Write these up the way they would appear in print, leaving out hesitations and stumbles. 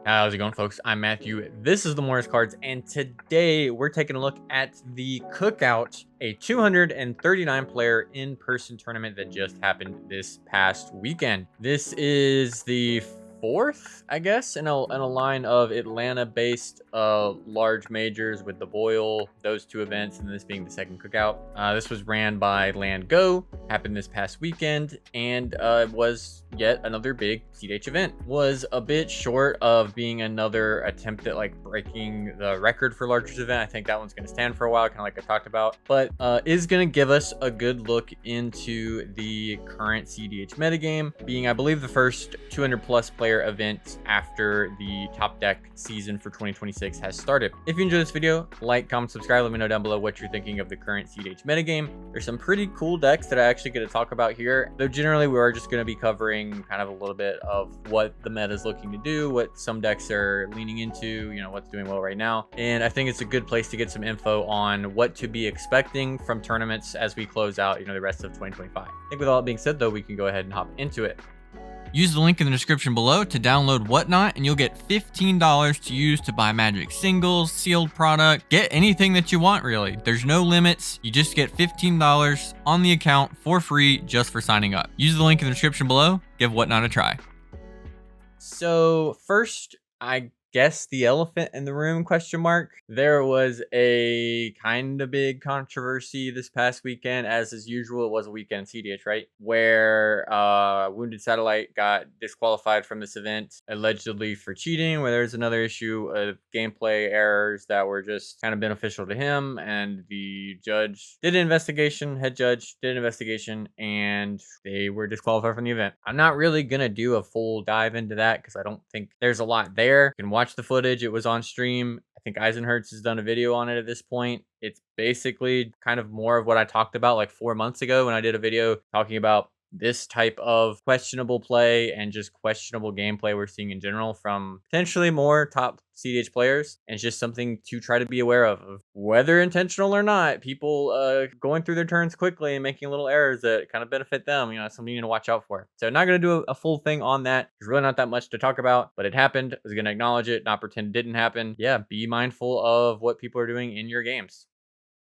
How's it going, folks? I'm Matthew. This is Lemora's Cards, and today we're taking a look at the Cookout, a 239 player in-person tournament that just happened this past weekend. This is the fourth, I guess, in a line of Atlanta-based large majors with the Boyle, those two events, and this being the second Cookout. This was ran by Land Go, happened this past weekend, and was yet another big cEDH event. Was a bit short of being another attempt at like breaking the record for largest event. I think that one's going to stand for a while, kind of like I talked about, but is going to give us a good look into the current cEDH metagame, being I believe the first 200 plus player event after the top deck season for 2026 has started. If you enjoyed this video, like, comment, subscribe, let me know down below what you're thinking of the current cEDH metagame. There's some pretty cool decks that I actually get to talk about here, though generally we are just going to be covering kind of a little bit of what the meta is looking to do, what some decks are leaning into, you know, what's doing well right now. And I think it's a good place to get some info on what to be expecting from tournaments as we close out, you know, the rest of 2025. I think with all that being said, though, we can go ahead and hop into it. Use the link in the description below to download Whatnot, and you'll get $15 to use to buy Magic singles, sealed product, get anything that you want, really. There's no limits. You just get $15 on the account for free just for signing up. Use the link in the description below. Give Whatnot a try. So first, I guess the elephant in the room, question mark. There was a kind of big controversy this past weekend, as is usual. It was a weekend in cEDH, right? Where Wounded Satellite got disqualified from this event, allegedly for cheating, where there's another issue of gameplay errors that were just kind of beneficial to him. And the judge did an investigation, head judge did an investigation, and they were disqualified from the event. I'm not really going to do a full dive into that because I don't think there's a lot there. You can watch the footage. It was on stream. I think Eisenhertz has done a video on it at this point. It's basically kind of more of what I talked about like 4 months ago when I did a video talking about this type of questionable play and just questionable gameplay we're seeing in general from potentially more top cEDH players. And it's just something to try to be aware of whether intentional or not. People going through their turns quickly and making little errors that kind of benefit them, you know, something you need to watch out for. So not going to do a full thing on that. There's really not that much to talk about, but it happened. I was going to acknowledge it, not pretend it didn't happen. Yeah, be mindful of what people are doing in your games.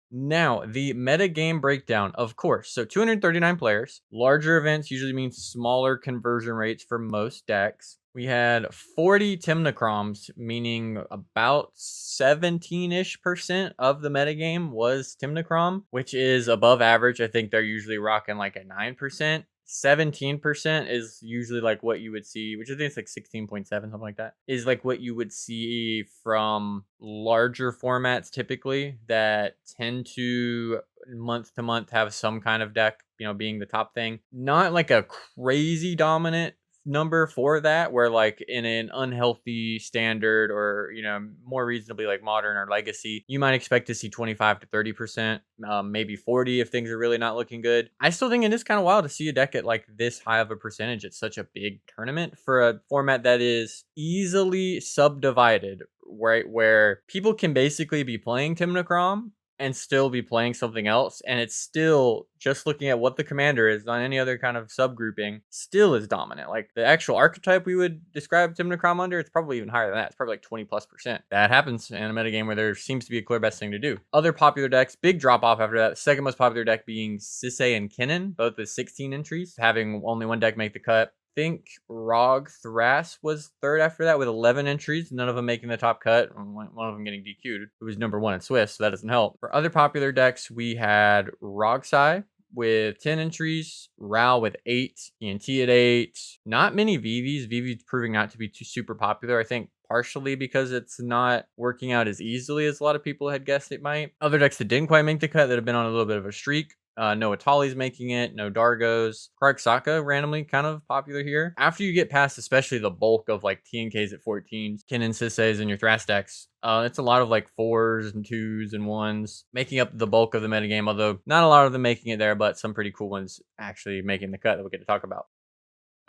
Now, the meta game breakdown, of course. So 239 players. Larger events usually mean smaller conversion rates for most decks. We had 40 Tymna Kroms, meaning about 17-ish% of the metagame was Tymna Krom, which is above average. I think they're usually rocking like a 9%. 17% is usually like what you would see, which I think it's like 16.7, something like that, is like what you would see from larger formats typically that tend to month have some kind of deck, you know, being the top thing. Not like a crazy dominant number for that, where like in an unhealthy standard or, you know, more reasonably like modern or legacy, you might expect to see 25 to 30%, maybe 40 if things are really not looking good. I still think it is kind of wild to see a deck at like this high of a percentage at such a big tournament for a format that is easily subdivided, right? Where people can basically be playing Tymna Krom and still be playing something else, and it's still, just looking at what the commander is on any other kind of subgrouping, still is dominant. Like the actual archetype we would describe Tymna Krom under, it's probably even higher than that. It's probably like 20+%. That happens in a metagame where there seems to be a clear best thing to do. Other popular decks, big drop off after that. Second most popular deck being Sisay and Kinnan, both with 16 entries, having only one deck make the cut. Think Rog Thras was third after that with 11 entries, none of them making the top cut, one of them getting DQ'd, who was number one in Swiss, so that doesn't help. For other popular decks, we had Rogsai with 10 entries, Ral with 8, ENT at 8, not many Vivis. Vivi's proving not to be too super popular, I think partially because it's not working out as easily as a lot of people had guessed it might. Other decks that didn't quite make the cut that have been on a little bit of a streak. No Atali's making it, no Dargos. Saka randomly kind of popular here. After you get past especially the bulk of like TNKs at 14s, Kinnan, Sisays, and your Thras decks, it's a lot of like 4s and 2s and 1s making up the bulk of the metagame, although not a lot of them making it there, but some pretty cool ones actually making the cut that we'll get to talk about.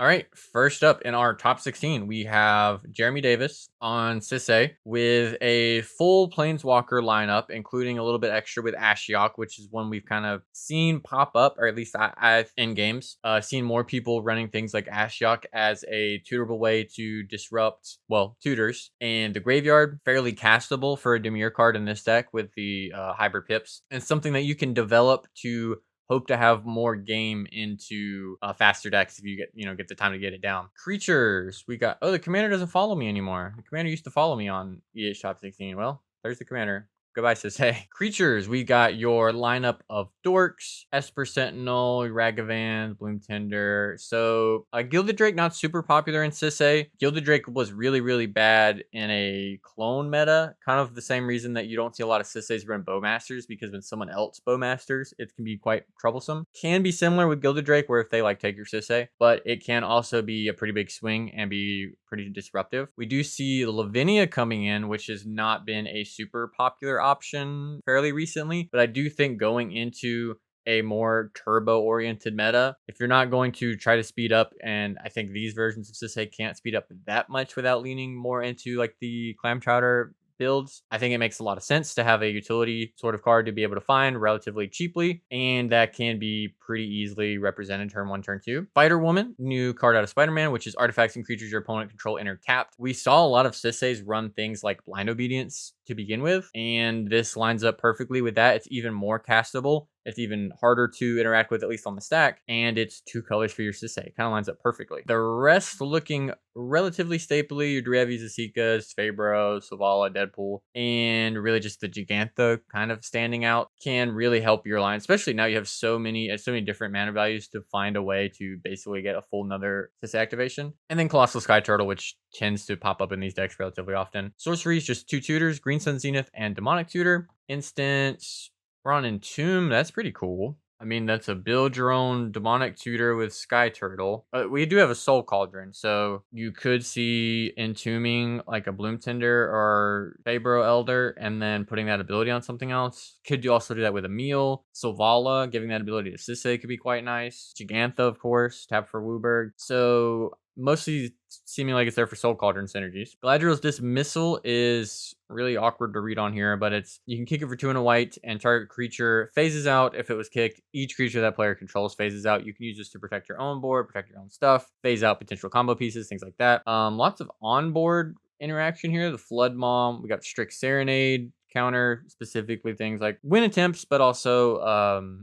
All right, first up in our top 16, we have Jeremy Davis on Sisay with a full Planeswalker lineup, including a little bit extra with Ashiok, which is one we've kind of seen pop up, or at least I've in games, seen more people running things like Ashiok as a tutorable way to disrupt, well, tutors. And the graveyard, fairly castable for a Demir card in this deck with the hybrid pips, and something that you can develop to hope to have more game into faster decks if you get the time to get it down. Creatures, we got, oh, the commander doesn't follow me anymore. The commander used to follow me on EH Top 16. Well, there's the commander. Goodbye, Sisay. Creatures, we got your lineup of Dorks, Esper Sentinel, Ragavan, Bloom Tender. So Gilded Drake, not super popular in Sisay. Gilded Drake was really, really bad in a clone meta. Kind of the same reason that you don't see a lot of Sisays run Bowmasters, because when someone else Bowmasters, it can be quite troublesome. Can be similar with Gilded Drake, where if they like take your Sisay, but it can also be a pretty big swing and be pretty disruptive. We do see Lavinia coming in, which has not been a super popular option fairly recently, but I do think going into a more turbo oriented meta, if you're not going to try to speed up, and I think these versions of Sisay can't speed up that much without leaning more into like the Clam Chowder builds, I think it makes a lot of sense to have a utility sort of card to be able to find relatively cheaply, and that can be pretty easily represented turn 1, turn 2. Spider Woman, new card out of Spider-Man, which is artifacts and creatures your opponent control enter tapped. We saw a lot of Sisays run things like Blind Obedience to begin with, and this lines up perfectly with that. It's even more castable. It's even harder to interact with, at least on the stack, and it's 2 colors for your Sisay. Kind of lines up perfectly. The rest looking relatively stably, your Drevi's, Esikas, Fabro, Selvala, Deadpool, and really just the Gigantha kind of standing out can really help your line, especially now you have so many different mana values to find a way to basically get a full another Sisay activation. And then Colossal Sky Turtle, which tends to pop up in these decks relatively often. Sorceries, just 2 tutors, Green Sun Zenith and Demonic Tutor. Instance, we're on Entomb. That's pretty cool. I mean, that's a build your own Demonic Tutor with Sky Turtle. We do have a Soul Cauldron, so you could see entombing like a Bloom Tender or Fabro Elder and then putting that ability on something else. Could you also do that with a Meal? Selvala, giving that ability to Sisay could be quite nice. Gigantha, of course, tap for Wooburg. So mostly seeming like it's there for Soul Cauldron synergies. Galadriel's Dismissal is really awkward to read on here, but you can kick it for 2 and a white, and target creature phases out if it was kicked. Each creature that player controls phases out. You can use this to protect your own board, protect your own stuff, phase out potential combo pieces, things like that. Lots of onboard interaction here. The Flood Mom, we got Strict Serenade, counter specifically things like win attempts, but also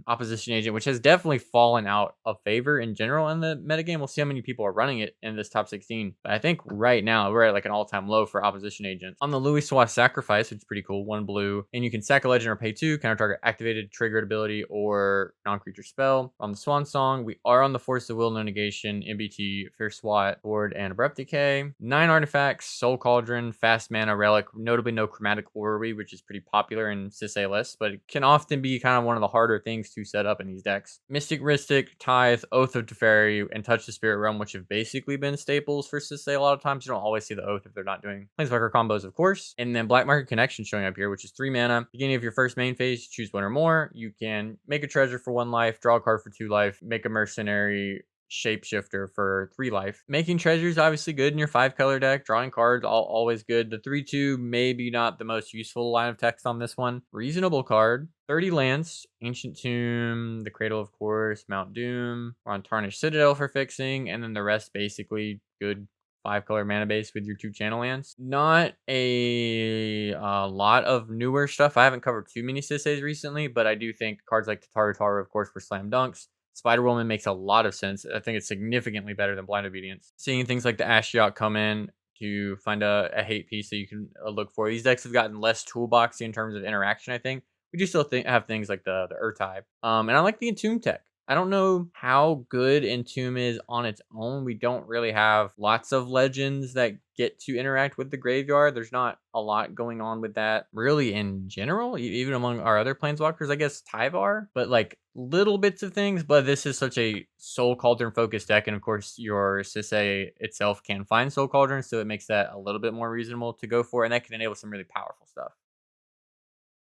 opposition agent, which has definitely fallen out of favor in general in the metagame. We'll see how many people are running it in this top 16, but I think right now we're at like an all-time low for opposition agents. On the Louis Swa Sacrifice, which is pretty cool, 1 blue, and you can sack a legend or pay 2, counter target activated, triggered ability, or non-creature spell. On the Swan Song, we are on the Force of Will, No Negation, MBT, Fierce Swat, Board, and Abrupt Decay. 9 artifacts, Soul Cauldron, Fast Mana, Relic, notably no Chromatic Orrery, which is pretty popular in Sisay lists, but it can often be kind of one of the harder things to set up in these decks. Mystic Ristic, Tithe, Oath of Teferi, and Touch the Spirit Realm, which have basically been staples for Sisay a lot of times. You don't always see the Oath if they're not doing Planeswalker combos, of course. And then Black Market Connection showing up here, which is 3 mana. Beginning of your first main phase, choose 1 or more. You can make a treasure for 1 life, draw a card for 2 life, make a mercenary shapeshifter for 3 life. Making treasures obviously good in your 5 color deck. Drawing cards always good. The 3/2 maybe not the most useful line of text on this one. Reasonable card. 30 lands, Ancient Tomb, the Cradle, of course, Mount Doom. We're on Tarnished Citadel for fixing, and then the rest basically good 5 color mana base with your 2 channel lands. Not a lot of newer stuff. I haven't covered too many Sisays recently, but I do think cards like Tataru Taru, of course, were slam dunks. Spider Woman makes a lot of sense. I think it's significantly better than Blind Obedience. Seeing things like the Ashiok come in to find a hate piece that you can look for. These decks have gotten less toolboxy in terms of interaction, I think. We do still have things like the Ur-type. And I like the Entomb tech. I don't know how good Entomb is on its own. We don't really have lots of legends that get to interact with the graveyard. There's not a lot going on with that really in general, even among our other planeswalkers. I guess Tyvar, but like little bits of things. But this is such a Soul Cauldron focused deck, and of course your Sisay itself can find Soul Cauldron, so it makes that a little bit more reasonable to go for, and that can enable some really powerful stuff.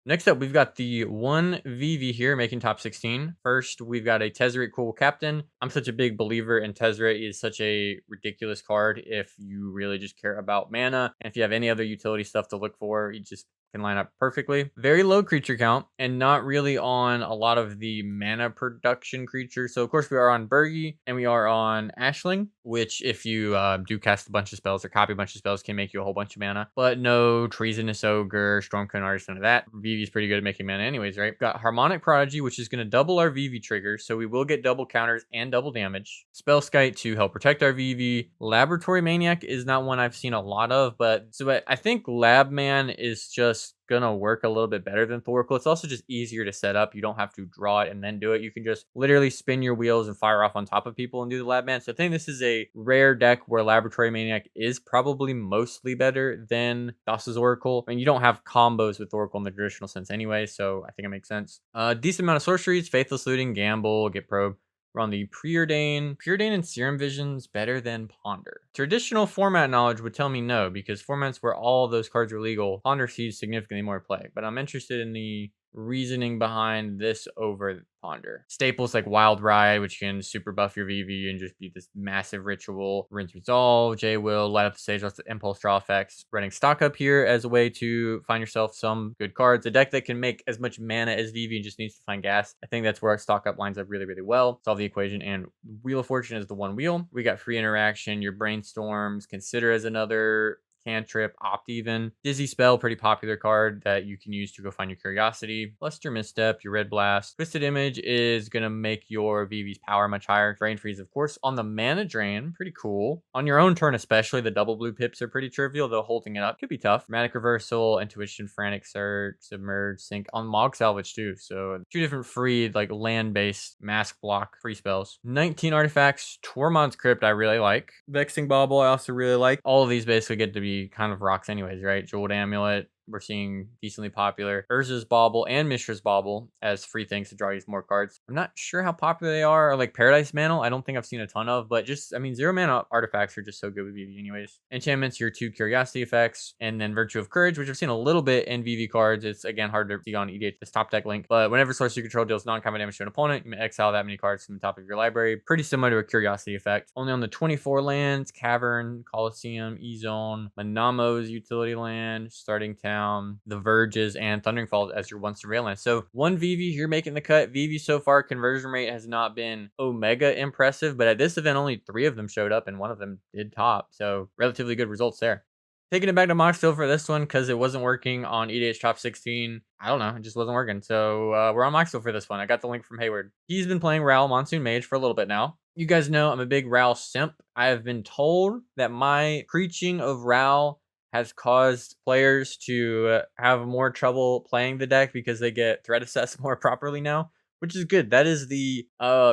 Next up, we've got the one Vivi here making top 16. First, we've got a Tezzeret Cool Captain. I'm such a big believer in Tezzeret. Is such a ridiculous card if you really just care about mana. And if you have any other utility stuff to look for, you just can line up perfectly. Very low creature count and not really on a lot of the mana production creatures. So of course we are on Bergie and we are on Ashling, which if you do cast a bunch of spells or copy a bunch of spells can make you a whole bunch of mana. But no Treasonous Ogre, Stormcone Artist, none of that. Vivi's pretty good at making mana anyways, right? Got Harmonic Prodigy, which is going to double our Vivi triggers. So we will get double counters and double damage. Spellskite to help protect our Vivi. Laboratory Maniac is not one I've seen a lot of, but I think Lab Man is just gonna work a little bit better than Thoracle. It's also just easier to set up. You don't have to draw it and then do it. You can just literally spin your wheels and fire off on top of people and do the Lab Man. So I think this is a rare deck where Laboratory Maniac is probably mostly better than Thassa's Oracle. I mean, you don't have combos with Oracle in the traditional sense anyway, so I think it makes sense. Decent amount of sorceries, Faithless Looting, Gamble, Get Probe. We're on the Preordain. Preordain and Serum Vision's better than Ponder. Traditional format knowledge would tell me no, because formats where all of those cards are legal, Ponder sees significantly more play. But I'm interested in the reasoning behind this over Ponder. Staples like Wild Ride, which can super buff your VV and just be this massive ritual. Rinse Resolve, J-Will, Light Up the Stage, lots of Impulse Draw effects. Running Stock Up here as a way to find yourself some good cards. A deck that can make as much mana as VV and just needs to find gas. I think that's where our Stock Up lines up really, really well. Solve the equation, and Wheel of Fortune is the one wheel. We got Free Interaction, your Brainstorms, Consider as another cantrip, Opt Even. Dizzy Spell, pretty popular card that you can use to go find your Curiosity. Luster Misstep, your Red Blast. Twisted Image is going to make your VV's power much higher. Drain Freeze, of course. On the mana drain, pretty cool. On your own turn especially, the double blue pips are pretty trivial, though holding it up could be tough. Dramatic Reversal, Intuition, Frantic Search, Submerge, Sync. On Mog Salvage too, so 2 different free, like land-based mask block free spells. 19 artifacts. Tormod's Crypt I really like. Vexing Bauble I also really like. All of these basically get to be kind of rocks anyways, right? Jeweled Amulet, we're seeing decently popular. Urza's Bauble and Mishra's Bauble as free things to draw you more cards. I'm not sure how popular they are. Or like Paradise Mantle, I don't think I've seen a ton of, but just, I mean, 0 mana artifacts are just so good with VV anyways. Enchantments, your 2 Curiosity effects, and then Virtue of Courage, which I've seen a little bit in VV cards. It's, again, hard to see on EDH, this top deck link, but whenever sorcery control deals non-combat damage to an opponent, you may exile that many cards from the top of your library. Pretty similar to a Curiosity effect. Only on the 24 lands, Cavern, Coliseum, E-Zone, Manamo's utility land, Starting Town, the Verges, and Thundering Falls as your 1 surveil land. So 1 VV here making the cut. VV so far, conversion rate has not been omega impressive, but at this event, only 3 of them showed up and 1 of them did top. So relatively good results there. Taking it back to Moxville for this one because it wasn't working on EDH Top 16. I don't know, it just wasn't working. So we're on Moxville for this one. I got the link from Hayward. He's been playing Ral Monsoon Mage for a little bit now. You guys know I'm a big Ral simp. I have been told that my preaching of Ral has caused players to have more trouble playing the deck because they get threat assessed more properly now, which is good. That is the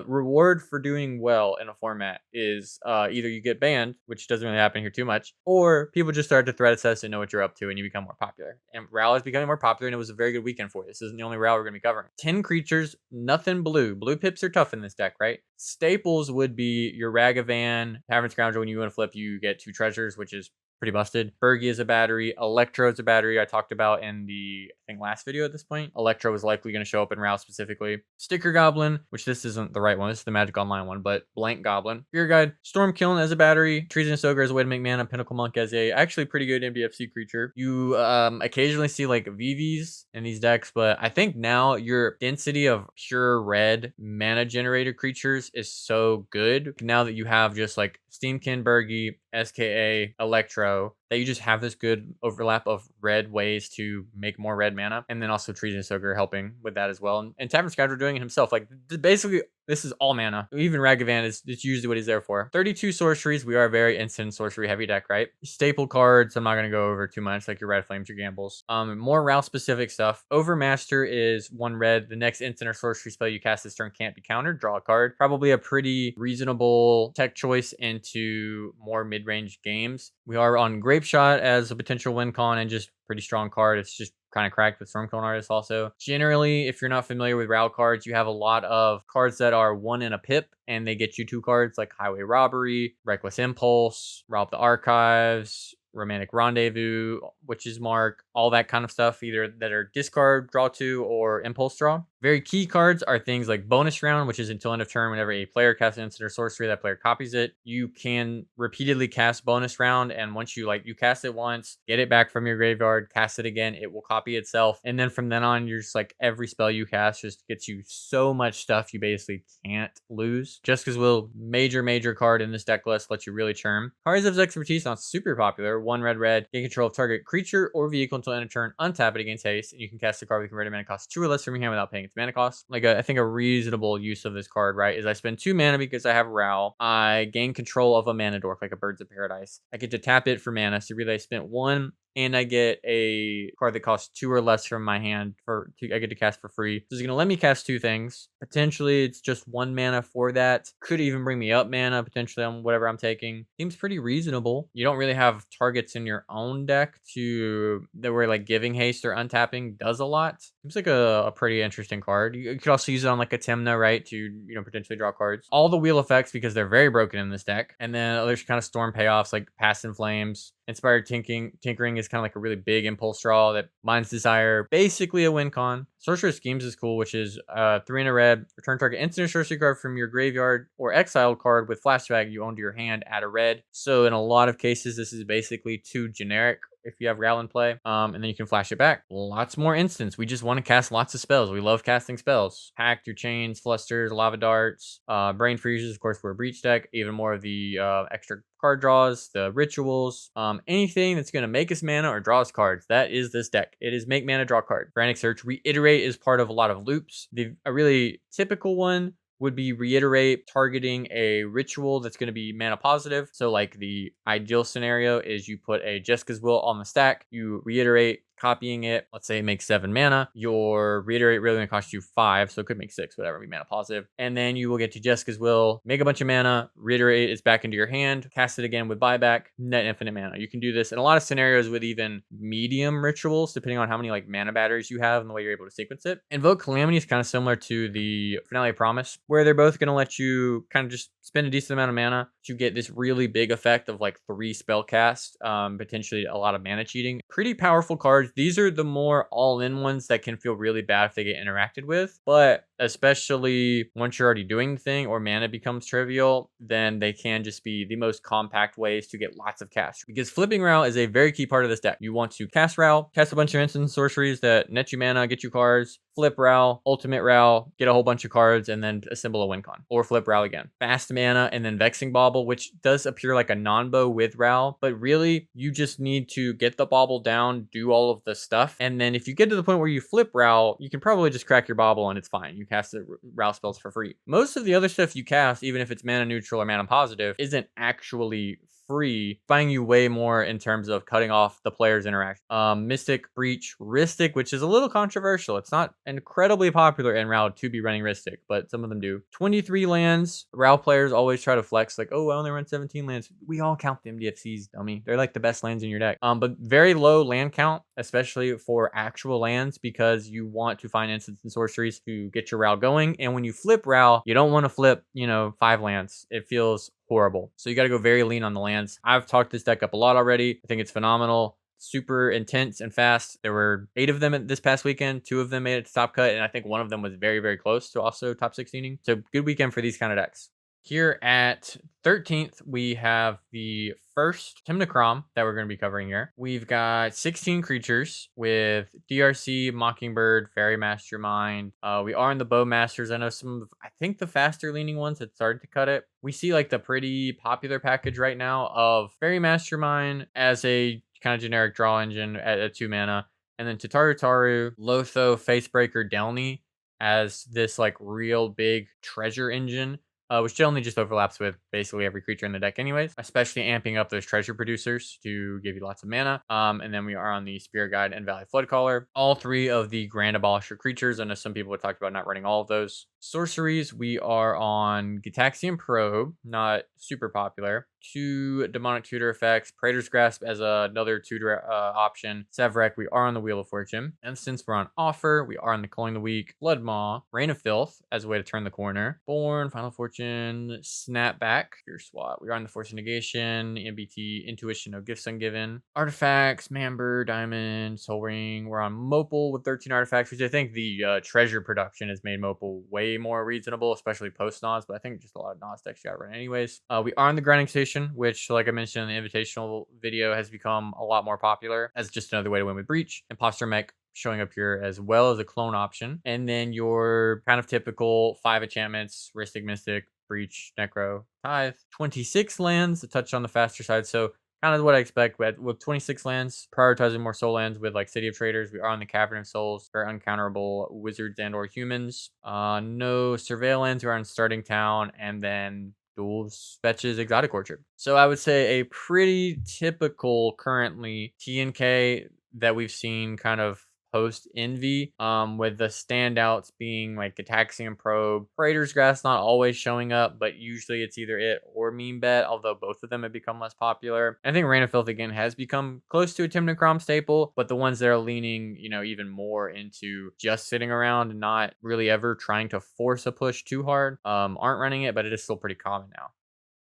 reward for doing well in a format is either you get banned, which doesn't really happen here too much, or people just start to threat assess and know what you're up to and you become more popular. And Ral is becoming more popular and it was a very good weekend for you. This isn't the only Ral we're going to be covering. 10 creatures, nothing blue. Blue pips are tough in this deck, right? Staples would be your Ragavan, Tavern Scoundrel. When you want to flip, you get 2 treasures, which is pretty busted. Bergie is a battery. Electro is a battery I talked about in the, I think, last video at this point. Electro is likely going to show up in Rouse specifically. Sticker Goblin, which this isn't the right one. This is the Magic Online one, but Blank Goblin. Fear Guide. Storm Kiln as a battery. Treasonous Ogre as a way to make mana. Pinnacle Monk as a actually pretty good MDFC creature. You occasionally see like VVs in these decks, but I think now your density of pure red mana generator creatures is so good now that you have just like Steamkin, Bergie, SKA, Electro, that you just have this good overlap of red ways to make more red mana. And then also Treasonous Ogre helping with that as well. And Tavern Scoundrel doing it himself. Like, basically, this is all mana. Even Ragavan is usually what he's there for. 32 sorceries. We are a very instant sorcery heavy deck, right? Staple cards, I'm not going to go over too much, like your Red Flames, your Gambles. More route specific stuff. Overmaster is 1 red. The next instant or sorcery spell you cast this turn can't be countered. Draw a card. Probably a pretty reasonable tech choice into more mid-range games. We are on Grape Shot as a potential win con and just pretty strong card. It's just kind of cracked with Stormcone Artist also. Generally, if you're not familiar with RAL cards, you have a lot of cards that are 1 in a pip and they get you 2 cards like Highway Robbery, Reckless Impulse, Rob the Archives, Romantic Rendezvous, Witch's Mark, all that kind of stuff, either that are discard, draw 2, or impulse draw. Very key cards are things like Bonus Round, which is until end of turn. Whenever a player casts an instant or sorcery, that player copies it. You can repeatedly cast Bonus Round, and once you cast it once, get it back from your graveyard, cast it again, it will copy itself. And then from then on, you're just every spell you cast just gets you so much stuff you basically can't lose. Jessica's Will, major card in this deck list, lets you really churn. Cards of Expertise, not super popular. 1 red, gain control of target creature or vehicle until end of turn, untap it against haste, and you can cast a card with converted mana cost 2 or less from your hand without paying its mana cost. I think a reasonable use of this card, right, is I spend 2 mana because I have Ral. I gain control of a mana dork, like a Birds of Paradise. I get to tap it for mana, so really I spent 1, and I get a card that costs 2 or less from my hand I get to cast for free. So it's going to let me cast 2 things. Potentially, it's just 1 mana for that. Could even bring me up mana, potentially, on whatever I'm taking. Seems pretty reasonable. You don't really have targets in your own deck that were giving haste or untapping does a lot. Seems like a pretty interesting card. You could also use it on a Tymna, right, to potentially draw cards. All the wheel effects, because they're very broken in this deck. And then there's kind of storm payoffs like Past in Flames. Inspired Tinkering is kind of a really big impulse draw that Mind's Desire, basically a win con. Sorcerer's Schemes is cool, which is 3 in a red. Return target instant or sorcery card from your graveyard or exiled card with flashback you own to your hand at a red. So in a lot of cases, this is basically too generic if you have Ral in play, and then you can flash it back. Lots more instants. We just want to cast lots of spells. We love casting spells. Pact, your Chains, Flusters, Lava Darts, Brain Freezes, of course, we're a Breach deck. Even more of the extra card draws, the rituals, anything that's going to make us mana or draw us cards. That is this deck. It is make mana, draw card. Frantic Search, Reiterate is part of a lot of loops. A really typical one would be Reiterate targeting a ritual that's going to be mana positive. So the ideal scenario is you put a Jessica's Will on the stack, you Reiterate, copying it. Let's say it makes 7 mana. Your Reiterate really going to cost you 5, so it could make 6, whatever, be mana positive. And then you will get to Jessica's Will, make a bunch of mana, Reiterate is back into your hand, cast it again with buyback, net infinite mana. You can do this in a lot of scenarios with even medium rituals, depending on how many mana batteries you have and the way you're able to sequence it. Invoke Calamity is kind of similar to the Finale of Promise, where they're both going to let you kind of just spend a decent amount of mana to get this really big effect of 3 spell cast, potentially a lot of mana cheating. Pretty powerful cards. These are the more all-in ones that can feel really bad if they get interacted with, but especially once you're already doing the thing or mana becomes trivial, then they can just be the most compact ways to get lots of cast. Because flipping Ral is a very key part of this deck. You want to cast Ral, cast a bunch of instant sorceries that net you mana, get you cards, flip Ral, ultimate Ral, get a whole bunch of cards, and then assemble a win con. Or flip Ral again. Fast mana, and then Vexing Bauble, which does appear like a non-bow with Ral, but really, you just need to get the bauble down, do all of the stuff, and then if you get to the point where you flip Ral, you can probably just crack your bauble and it's fine. You cast the Ral spells for free. Most of the other stuff you cast, even if it's mana neutral or mana positive, isn't actually free, buying you way more in terms of cutting off the player's interaction. Mystic, Breach, Ristic, which is a little controversial. It's not incredibly popular in Ral to be running Ristic, but some of them do. 23 lands. Ral players always try to flex oh, I only run 17 lands. We all count the MDFCs, dummy. They're the best lands in your deck. But very low land count, especially for actual lands, because you want to find instants and sorceries to get your Ral going. And when you flip Ral, you don't want to flip, 5 lands. It feels horrible. So you got to go very lean on the lands. I've talked this deck up a lot already. I think it's phenomenal. Super intense and fast. There were 8 of them this past weekend. 2 of them made it to top cut, and I think one of them was very, very close to also top 16ing. So good weekend for these kind of decks. Here at 13th, we have the first Tymna Kraum that we're going to be covering here. We've got 16 creatures with DRC, Mockingbird, Fairy Mastermind. We are in the Bowmasters. I know I think the faster leaning ones had started to cut it. We see the pretty popular package right now of Fairy Mastermind as a kind of generic draw engine at 2 mana. And then Tataru, Lotho, Facebreaker, Delny as this real big treasure engine. Which generally just overlaps with basically every creature in the deck anyways, especially amping up those treasure producers to give you lots of mana. And then we are on the Spirit Guide and Valley Floodcaller. All 3 of the Grand Abolisher creatures. I know some people have talked about not running all of those. Sorceries, we are on Gitaxian Probe, not super popular. 2 demonic tutor effects, Praetor's Grasp as another tutor option, Sevrek, we are on the Wheel of Fortune, and since we're on offer, we are on the Culling the Week, Blood Maw, Reign of Filth as a way to turn the corner, Born, Final Fortune, Snapback, Pure Swat, we are on the Force of Negation, MBT, Intuition, no gifts ungiven, Artifacts, Mamber, Diamond, Soul Ring, we're on Mopal with 13 artifacts, which I think the treasure production has made Mopal way more reasonable, especially post-Nas, but I think just a lot of Nas decks got run anyways. We are on the Grinding Station, which, like I mentioned in the Invitational video, has become a lot more popular as just another way to win with Breach. Imposter Mech showing up here as well as a clone option. And then your kind of typical 5 enchantments, Rhystic Mystic, Breach, Necro, Tithe. 26 lands, a touch on the faster side. So kind of what I expect, but with 26 lands, prioritizing more soul lands with like City of Traders. We are on the Cavern of Souls, very uncounterable wizards and or humans. No surveillance, we are on Starting Town, and then duels, fetches, exotic orchard. So I would say a pretty typical currently TNK that we've seen kind of post Envy, with the standouts being like Ataxian Probe, Praetor's Grasp not always showing up, but usually it's either it or Meme Bet, although both of them have become less popular. I think Reign of Filth again has become close to a Tymna Kraum staple, but the ones that are leaning, even more into just sitting around and not really ever trying to force a push too hard, aren't running it, but it is still pretty common now.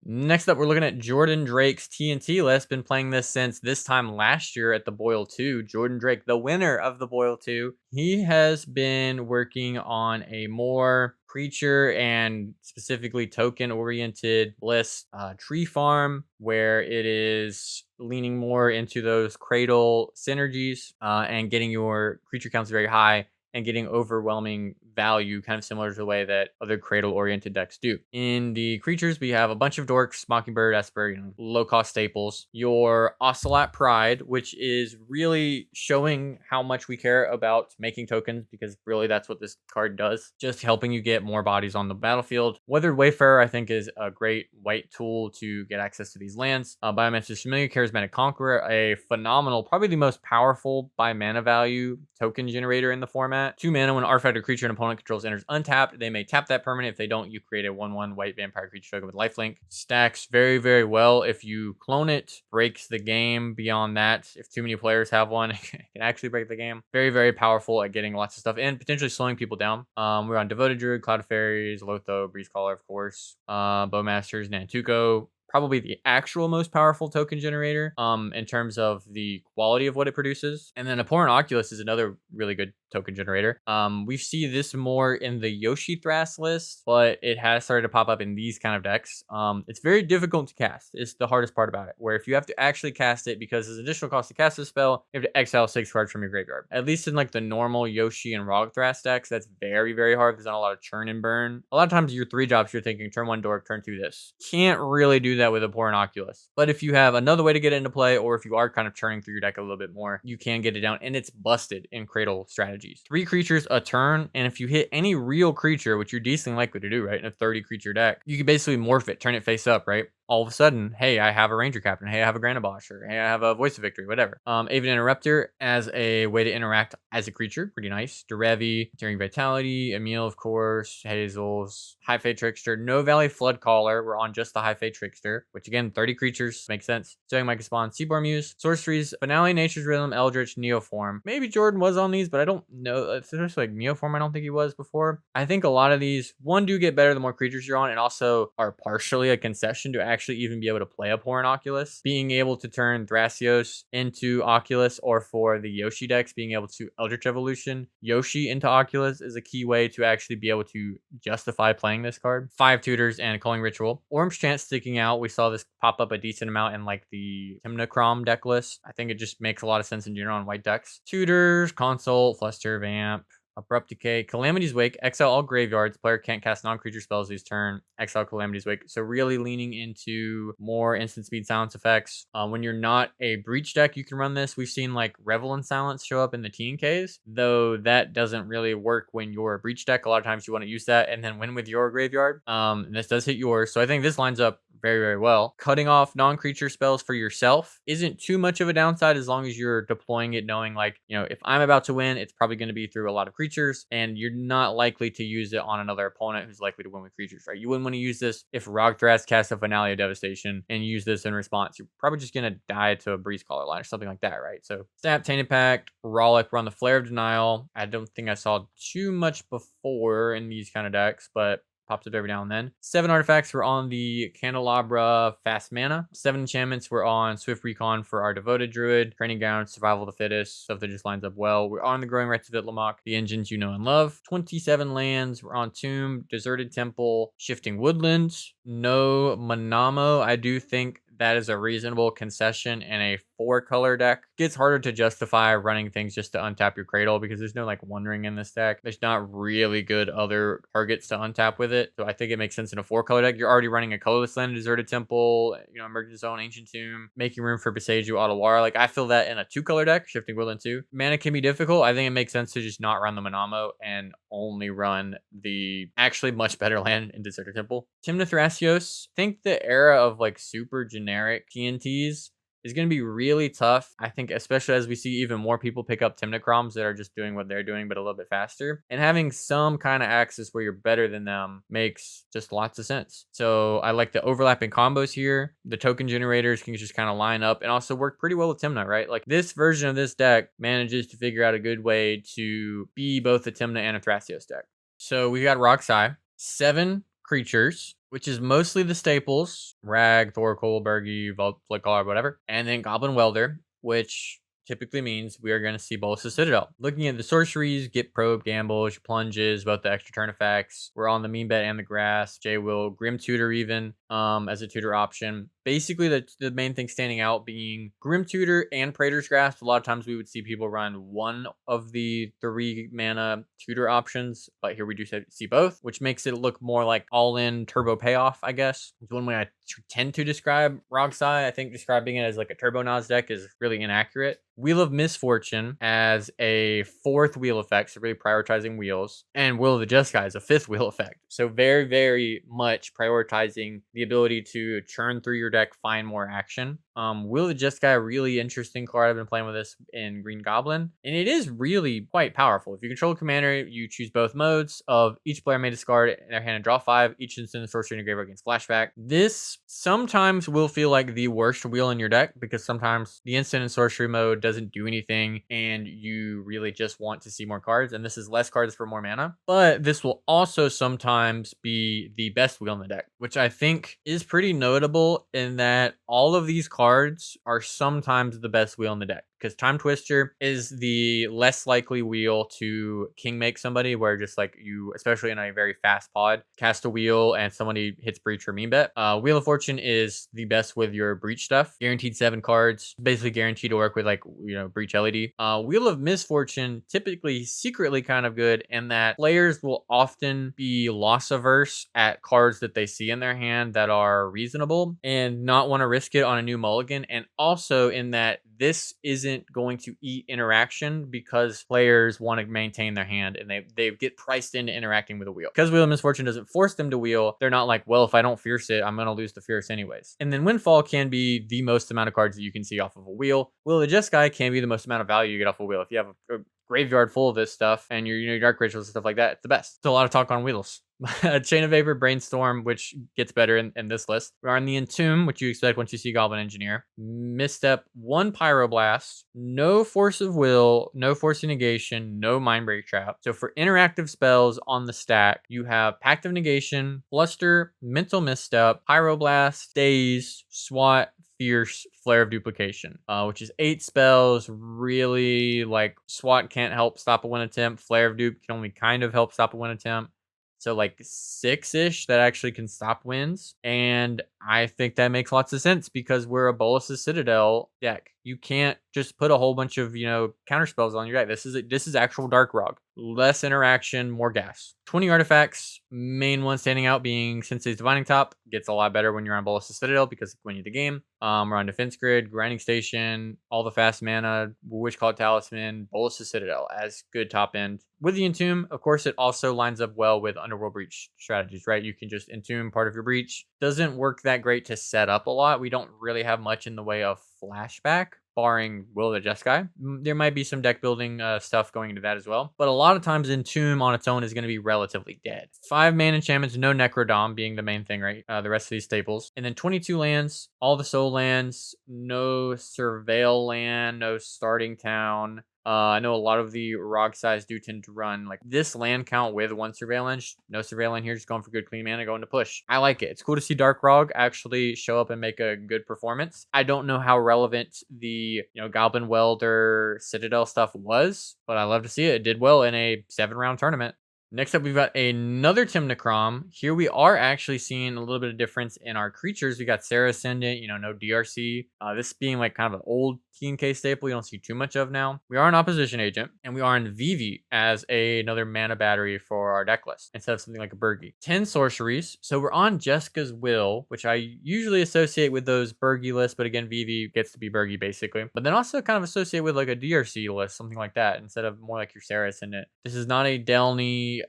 Next up, we're looking at Jordan Drake's TNT list. Been playing this since this time last year at the Boil 2. Jordan Drake, the winner of the Boil 2. He has been working on a more creature and specifically token-oriented list, tree farm, where it is leaning more into those cradle synergies and getting your creature counts very high and getting overwhelming value, kind of similar to the way that other cradle-oriented decks do. In the creatures, we have a bunch of Dorks, Mockingbird, Esper, low-cost staples. Your Ocelot Pride, which is really showing how much we care about making tokens, because really that's what this card does, just helping you get more bodies on the battlefield. Weathered Wayfarer, I think, is a great white tool to get access to these lands. Biomancer's Familiar, Charismatic Conqueror, a phenomenal, probably the most powerful by mana value token generator in the format. 2 mana when an artifact or creature an opponent controls enters untapped. They may tap that permanent. If they don't, you create a 1/1 white vampire creature token with lifelink. Stacks very, very well if you clone it. Breaks the game beyond that. If too many players have one, it can actually break the game. Very, very powerful at getting lots of stuff and potentially slowing people down. We're on Devoted Druid, Cloud of Fairies, Lotho, Breeze Caller, of course. Bowmasters, Nantuko. Probably the actual most powerful token generator in terms of the quality of what it produces. And then Abhorrent Oculus is another really good token generator. We see this more in the Yoshi Thras list, but it has started to pop up in these kind of decks. It's very difficult to cast. It's the hardest part about it, where if you have to actually cast it, because there's additional cost to cast the spell, you have to exile 6 cards from your graveyard. At least in like the normal Yoshi and Rog Thras decks, that's very, very hard. There's not a lot of churn and burn. A lot of times your 3 drops, you're thinking turn 1 Dork, turn 2 this. Can't really do that with Abhorrent Oculus. But if you have another way to get it into play, or if you are kind of churning through your deck a little bit more, you can get it down, and it's busted in Cradle strategies. 3 creatures a turn, and if you hit any real creature, which you're decently likely to do, right, in a 30 creature deck, you can basically morph it, turn it face up, right? All of a sudden, hey, I have a Ranger Captain. Hey, I have a Granabosh, or hey, I have a Voice of Victory, whatever. Avid Interrupter as a way to interact as a creature, pretty nice. Derevi, Tearing Vitality, Emil, of course, Hazel's, High Fate Trickster, No Valley Flood Caller. We're on just the High Fate Trickster, which again, 30 creatures, makes sense. Sowing Micah Spawn, Seaborn Muse, Sorceries, Finale, Nature's Rhythm, Eldritch, Neoform. Maybe Jordan was on these, but I don't know. Especially like Neoform, I don't think he was before. I think a lot of these, one, do get better the more creatures you're on, and also are partially a concession to actually even be able to play Abhorrent Oculus. Being able to turn Thrasios into Oculus, or for the Yoshi decks, being able to Eldritch Evolution Yoshi into Oculus is a key way to actually be able to justify playing this card. 5 tutors and a Culling Ritual. Orim's Chant sticking out. We saw this pop up a decent amount in like the Tymna Kraum deck list. I think it just makes a lot of sense in general on white decks. Tutors, Consult, Fluster, Vamp, Abrupt Decay, Calamity's Wake, exile all graveyards. Player can't cast non-creature spells this turn. Exile Calamity's Wake. So really leaning into more instant speed silence effects. When you're not a Breach deck, you can run this. We've seen like Revel in Silence show up in the TNKs, though that doesn't really work when you're a Breach deck. A lot of times you want to use that and then win with your graveyard. And this does hit yours. So I think this lines up very, very well. Cutting off non-creature spells for yourself isn't too much of a downside as long as you're deploying it knowing like, if I'm about to win, it's probably going to be through a lot of creatures and you're not likely to use it on another opponent who's likely to win with creatures, right? You wouldn't want to use this if Rogthras casts a Finale of Devastation and use this in response. You're probably just going to die to a Breeze Caller line or something like that, right? So Snap, Tainted Pact, Rollick, we're on the Flare of Denial. I don't think I saw too much before in these kind of decks, but pops up every now and then. 7 artifacts were on the Candelabra Fast Mana. 7 enchantments were on Swift Recon for our Devoted Druid. Training Ground, Survival of the Fittest, stuff that just lines up well. We're on the Growing Rights of Itlamok, the engines you know and love. 27 lands. We're on Tomb, Deserted Temple, Shifting Woodlands. No Manamo. I do think that is a reasonable concession in a 4-color deck. Gets harder to justify running things just to untap your Cradle because there's no like Wondering in this deck. There's not really good other targets to untap with it. So I think it makes sense in a 4-color deck. You're already running a colorless land, Deserted Temple, Emergent Zone, Ancient Tomb, making room for Boseiju, Otawara. Like I feel that in a 2-color deck, Shifting Woodland 2. Mana can be difficult. I think it makes sense to just not run the Manamo and only run the actually much better land in Deserted Temple. Tymna Thrasios. I think the era of like super generic TNTs is going to be really tough. I think especially as we see even more people pick up Tymna Kroms that are just doing what they're doing but a little bit faster. And having some kind of axis where you're better than them makes just lots of sense. So I like the overlapping combos here. The token generators can just kind of line up and also work pretty well with Tymna, right? Like this version of this deck manages to figure out a good way to be both a Tymna and a Thrasios deck. So we got Roxai, 7 creatures, which is mostly the staples, Rag, Thoracle, Bergie, Flickar, whatever, and then Goblin Welder, which typically means we are going to see Bolas' Citadel. Looking at the sorceries, Get Probe, Gambles, Plunges, both the extra turn effects. We're on the Mean Bet and the Grass. J will Grim Tutor even as a tutor option. Basically, the main thing standing out being Grim Tutor and Praetor's Grasp. A lot of times we would see people run one of the 3 mana tutor options, but here we do see both, which makes it look more like all-in turbo payoff, I guess. It's one way I tend to describe Roxai. I think describing it as like a Turbo Nas deck is really inaccurate. Wheel of Misfortune as a 4th wheel effect, so really prioritizing wheels, and Will of the Just Guy as a 5th wheel effect. So very, very much prioritizing the ability to churn through your deck, find more action. Will of the Just Guy, a really interesting card. I've been playing with this in Green Goblin, and it is really quite powerful. If you control a commander, you choose both modes of each player may discard their hand and draw 5. Each instant and sorcery in your graveyard gains flashback. This sometimes will feel like the worst wheel in your deck because sometimes the instant and sorcery mode doesn't do anything and you really just want to see more cards, and this is less cards for more mana. But this will also sometimes be the best wheel in the deck, which I think is pretty notable in that all of these cards are sometimes the best wheel in the deck. Because Time Twister is the less likely wheel to king make somebody, where just like you, especially in a very fast pod, cast a wheel and somebody hits Breach or Mean Bet. Wheel of Fortune is the best with your Breach stuff. Guaranteed 7 cards, basically guaranteed to work with like, Breach LED. Wheel of Misfortune, typically secretly kind of good in that players will often be loss averse at cards that they see in their hand that are reasonable and not want to risk it on a new mulligan. And also in that this isn't going to eat interaction because players want to maintain their hand and they get priced into interacting with a wheel. Because Wheel of Misfortune doesn't force them to wheel, they're not like, well, if I don't fierce it, I'm going to lose the fierce anyways. And then Windfall can be the most amount of cards that you can see off of a wheel. Will of the Just Guy can be the most amount of value you get off a wheel. If you have a graveyard full of this stuff and your Dark Rituals and stuff like that, it's the best. It's a lot of talk on wheels. Chain of Vapor, Brainstorm, which gets better in this list. We are on the Entomb, which you expect once you see Goblin Engineer. Misstep, 1 Pyroblast, no Force of Will, no Force of Negation, no Mindbreak Trap. So for interactive spells on the stack, you have Pact of Negation, Fluster, Mental Misstep, Pyroblast, Daze, SWAT, Fierce, Flare of Duplication, which is 8 spells. Really, like, SWAT can't help stop a win attempt. Flare of Dupe can only kind of help stop a win attempt. So like 6-ish that actually can stop wins. And I think that makes lots of sense because we're a Bolas' Citadel deck. You can't just put a whole bunch of, counter spells on your deck. This is actual Dark Rog. Less interaction, more gas. 20 artifacts, main one standing out being Sensei's Divining Top. Gets a lot better when you're on Bolas' Citadel because it wins you the game. We're on Defense Grid, Grinding Station, all the fast mana, Witchclaw Talisman, Bolas' Citadel as good top end. With the Entomb, of course, it also lines up well with Underworld Breach strategies, right? You can just Entomb part of your Breach. Doesn't work that great to set up a lot. We don't really have much in the way of flashback, barring Will the Jeskai. There might be some deck building stuff going into that as well. But a lot of times Entomb on its own is going to be relatively dead. 5 main enchantments, no Necrodom being the main thing, right? The rest of these staples. And then 22 lands, all the soul lands, no Surveil land, no starting town. I know a lot of the ROG size do tend to run like this land count with 1 surveillance. No surveillance here, just going for good clean mana, going to push. I like it. It's cool to see Dark ROG actually show up and make a good performance. I don't know how relevant the Goblin Welder Citadel stuff was, but I love to see it. It did well in a 7-round tournament. Next up, we've got another Tymna Kraum. Here we are actually seeing a little bit of difference in our creatures. We got Sarah Ascendant, no DRC. This being like kind of an old T&K staple you don't see too much of now. We are an opposition agent, and we are in Vivi as another mana battery for our deck list instead of something like a Burgi. 10 sorceries. So we're on Jessica's Will, which I usually associate with those Burgi lists, but again, Vivi gets to be Burgi basically. But then also kind of associate with like a DRC list, something like that, instead of more like your Sarah Ascendant. This is not a Delny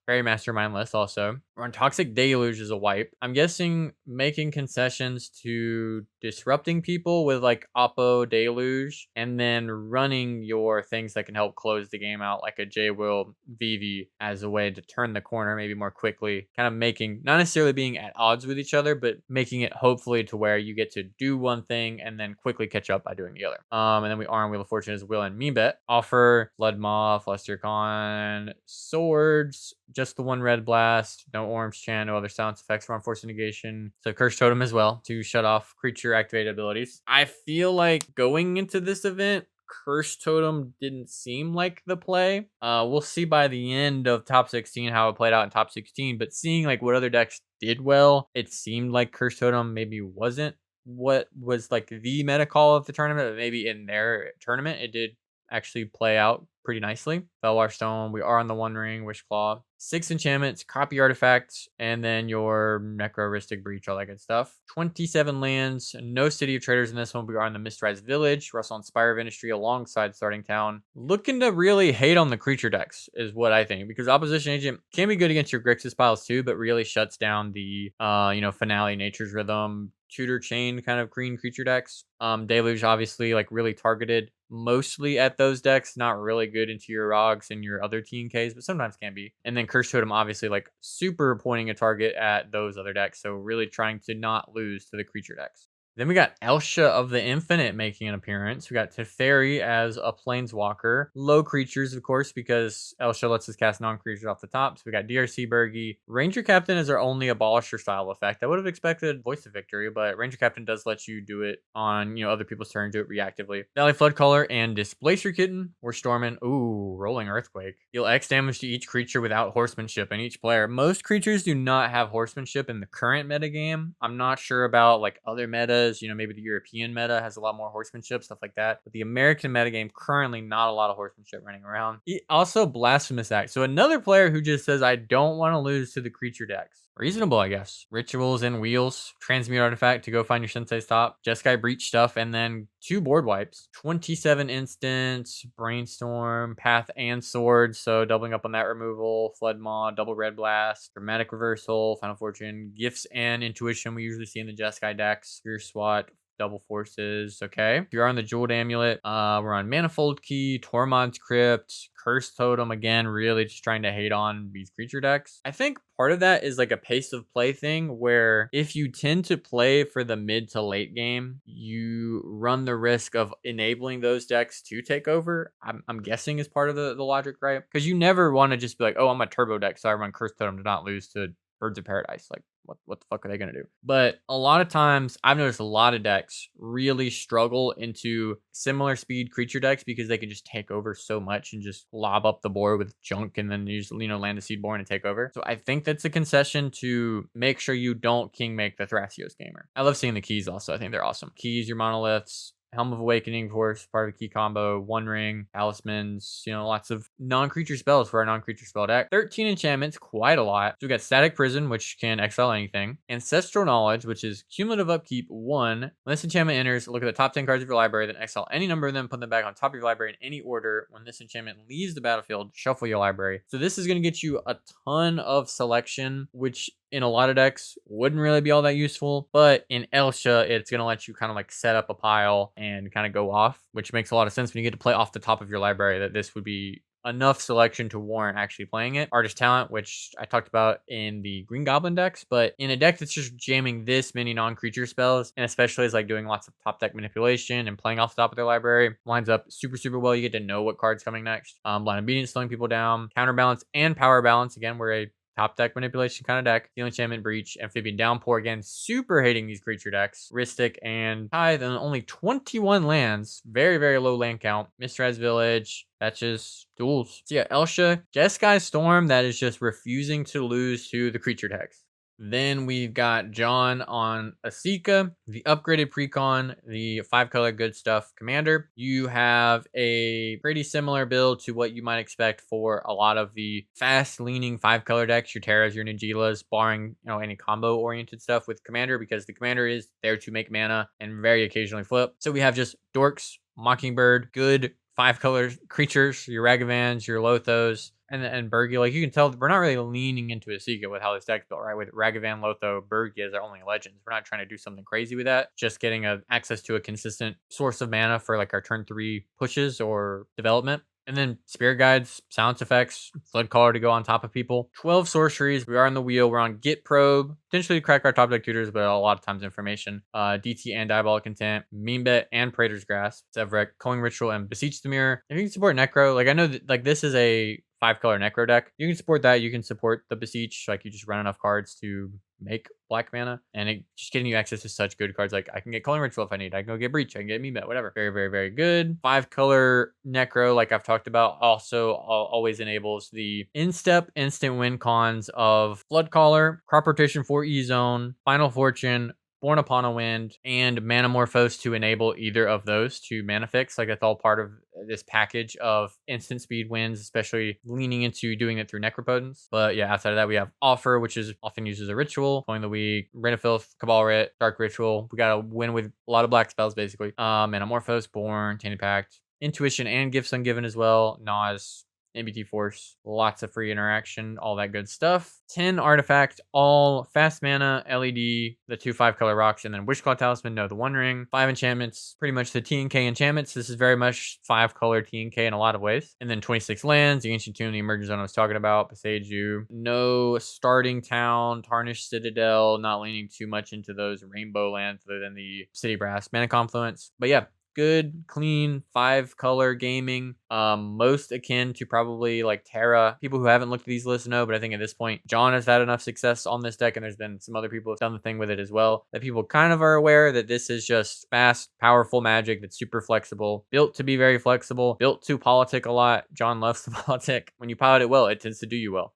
Fairy Mastermind list also. We're on Toxic Deluge as a wipe. I'm guessing making concessions to disrupting people with like Oppo Deluge, and then running your things that can help close the game out, like a J-Will Vivi, as a way to turn the corner maybe more quickly. Kind of making, not necessarily being at odds with each other, but making it hopefully to where you get to do one thing and then quickly catch up by doing the other. And then we are on Wheel of Fortune as Will and Meebet. Offer Blood Moth, Lustercon, Swords, just the 1 red blast, no orange chant, no other silence effects for Force Negation. So Curse Totem as well to shut off creature activated abilities. I feel like going into this event, Curse Totem didn't seem like the play. We'll see by the end of top 16 how it played out in top 16, but seeing like what other decks did well, it seemed like Curse Totem maybe wasn't what was like the meta call of the tournament, but maybe in their tournament it did actually play out pretty nicely. Felwar Stone, we are on the One Ring, Wish Claw. 6 enchantments, copy artifacts, and then your Necroristic Breach, all that good stuff. 27 lands, no City of Traders in this one. We are in the Mistrise Village, Russell and Spire of Industry alongside Starting Town. Looking to really hate on the creature decks is what I think, because Opposition Agent can be good against your Grixis piles too, but really shuts down the, Finale, Nature's Rhythm, Tutor Chain kind of green creature decks. Deluge obviously like really targeted mostly at those decks, not really good into your ROGs and your other T&Ks, but sometimes can be. And then Curse Totem obviously like super pointing a target at those other decks, so really trying to not lose to the creature decks. Then we got Elsha of the Infinite making an appearance. We got Teferi as a Planeswalker. Low creatures, of course, because Elsha lets us cast non-creatures off the top. So we got DRC Burgi. Ranger Captain is our only Abolisher style effect. I would have expected Voice of Victory, but Ranger Captain does let you do it on, other people's turn, do it reactively. Valley Floodcaller and Displacer Kitten. We're storming. Ooh, Rolling Earthquake. Deal X damage to each creature without horsemanship in each player. Most creatures do not have horsemanship in the current metagame. I'm not sure about like other metas. Maybe the European meta has a lot more horsemanship, stuff like that. But the American metagame, currently not a lot of horsemanship running around. Also, Blasphemous Act. So another player who just says, I don't want to lose to the creature decks. Reasonable, I guess. Rituals and Wheels. Transmute Artifact to go find your Sensei's top. Jeskai Breach stuff, and then 2 board wipes. 27 instants, Brainstorm, Path and Sword, so doubling up on that removal. Flood Maw, Double Red Blast, Dramatic Reversal, Final Fortune, Gifts and Intuition we usually see in the Jeskai decks. Spear Swat, Double Forces. Okay. If you're on the Jeweled Amulet, we're on Manifold Key, Tormod's Crypt, Curse Totem, again, really just trying to hate on these creature decks. I think part of that is like a pace of play thing, where if you tend to play for the mid to late game, you run the risk of enabling those decks to take over. I'm guessing is part of the logic, right? Because you never want to just be like, oh, I'm a turbo deck, so I run Curse Totem to not lose to Birds of Paradise. Like, what the fuck are they going to do? But a lot of times, I've noticed a lot of decks really struggle into similar speed creature decks because they can just take over so much and just lob up the board with junk and then use, land a Seedborn and take over. So I think that's a concession to make sure you don't king make the Thrasios gamer. I love seeing the keys also. I think they're awesome. Keys, your monoliths, Helm of Awakening, of course, part of a key combo, One Ring, Talismans, lots of non-creature spells for our non-creature spell deck. 13 enchantments, quite a lot. So we got Static Prison, which can exile anything. Ancestral Knowledge, which is cumulative upkeep 1. When this enchantment enters, look at the top 10 cards of your library, then exile any number of them, put them back on top of your library in any order. When this enchantment leaves the battlefield, shuffle your library. So this is going to get you a ton of selection, which in a lot of decks wouldn't really be all that useful, but in Elsha, it's going to let you kind of like set up a pile and kind of go off, which makes a lot of sense when you get to play off the top of your library, that this would be enough selection to warrant actually playing it. Artist Talent, which I talked about in the Green Goblin decks, but in a deck that's just jamming this many non-creature spells, and especially as like doing lots of top deck manipulation and playing off the top of their library, lines up super, super well. You get to know what card's coming next. Blind Obedience, slowing people down, Counterbalance, and Power Balance. Again, we're a top deck manipulation kind of deck. Steel Enchantment, Breach, Amphibian Downpour. Again, super hating these creature decks. Rhystic and Tithe, and only 21 lands. Very, very low land count. Mistraz Village. Fetches, duels. So yeah, Elsha, Jeskai Storm, that is just refusing to lose to the creature decks. Then we've got John on Esika, the upgraded precon, the 5-color good stuff commander. You have a pretty similar build to what you might expect for a lot of the fast-leaning 5-color decks, your Terras, your Nagilas, barring any combo-oriented stuff with commander, because the commander is there to make mana and very occasionally flip. So we have just Dorks, Mockingbird, good 5-color creatures, your Ragavans, your Lothos, and Bergia. Like, you can tell we're not really leaning into Esika with how this deck's built, right? With Ragavan, Lotho, Bergia as our only legends. We're not trying to do something crazy with that. Just getting access to a consistent source of mana for like our turn 3 pushes or development. And then Spirit Guides, Silence Effects, Flood Caller to go on top of people. 12 sorceries. We are on the wheel. We're on Git Probe. Potentially crack our top deck tutors, but a lot of times information. DT and Diabolic Intent, Meme Bet and Praetor's Grasp, Sevrek, Culling Ritual, and Beseech the Mirror. If you can support Necro, like I know that like this is a 5-color Necro deck. You can support that. You can support the Beseech. Like you just run enough cards to make black mana, and it just getting you access to such good cards. Like I can get Culling Ritual if I need. I can go get Breach. I can get Meme Bet, whatever. Very, very, very good. 5-color Necro, like I've talked about, also always enables the in-step instant win cons of Flood Caller, Crop Rotation for E-Zone, Final Fortune, Born Upon a Wind, and Manamorphose to enable either of those to mana fix. Like that's all part of this package of instant speed wins, especially leaning into doing it through Necropotence. But yeah, outside of that, we have Offer, which is often used as a ritual, Pulling the Weak, Rain of Filth, Cabal Writ, Dark Ritual. We got to win with a lot of black spells, basically. Manamorphose, Born, Tainted Pact, Intuition, and Gifts Ungiven as well. Nas, MBT Force, lots of free interaction, all that good stuff. 10 artifact, all fast mana, LED, the 2 5-color rocks, and then Wishclaw Talisman, no, the One Ring. 5 enchantments, pretty much the TNK enchantments. This is very much 5-color TNK in a lot of ways. And then 26 lands, the Ancient Tomb, the Emergent Zone I was talking about, Beseiju. No starting town, Tarnished Citadel, not leaning too much into those rainbow lands other than the City Brass, Mana Confluence. But yeah, good, clean, 5-color gaming. Most akin to probably like Terra. People who haven't looked at these lists know, but I think at this point, John has had enough success on this deck, and there's been some other people who've done the thing with it as well, that people kind of are aware that this is just fast, powerful magic that's super flexible, built to be very flexible, built to politic a lot. John loves to politic. When you pilot it well, it tends to do you well.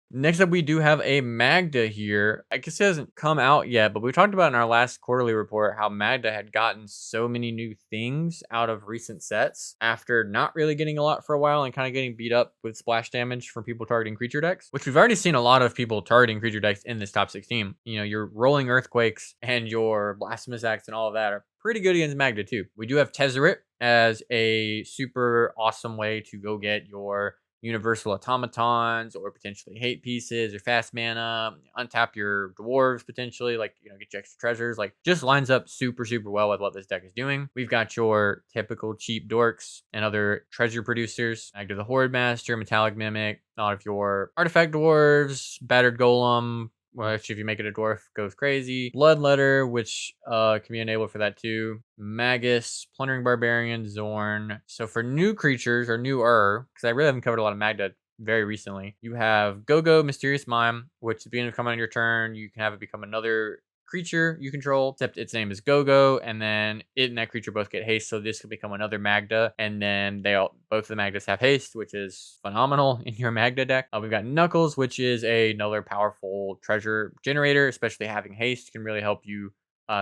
Next up, we do have a Magda here. I guess it hasn't come out yet, but we talked about in our last quarterly report how Magda had gotten so many new things out of recent sets after not really getting a lot for a while and kind of getting beat up with splash damage from people targeting creature decks, which we've already seen a lot of people targeting creature decks in this top 16. Your Rolling Earthquakes and your Blasphemous Acts and all of that are pretty good against Magda too. We do have Tezzeret as a super awesome way to go get your universal automatons or potentially hate pieces or fast mana, untap your dwarves potentially, like get your extra treasures. Like just lines up super, super well with what this deck is doing. We've got your typical cheap dorks and other treasure producers, Magda the Horde Master, Metallic Mimic, a lot of your artifact dwarves, battered golem, which if you make it a dwarf goes crazy. Bloodletter, which can be enabled for that too. Magus, Plundering Barbarian, Zorn. So for new creatures or newer, because I really haven't covered a lot of Magda very recently, you have Go-Go, Mysterious Mime, which at the beginning of coming on your turn, you can have it become another creature you control, except its name is Go-Go, and then it and that creature both get haste, so this could become another Magda, and then both of the Magdas have haste, which is phenomenal in your Magda deck. We've got Knuckles, which is another powerful treasure generator, especially having haste can really help you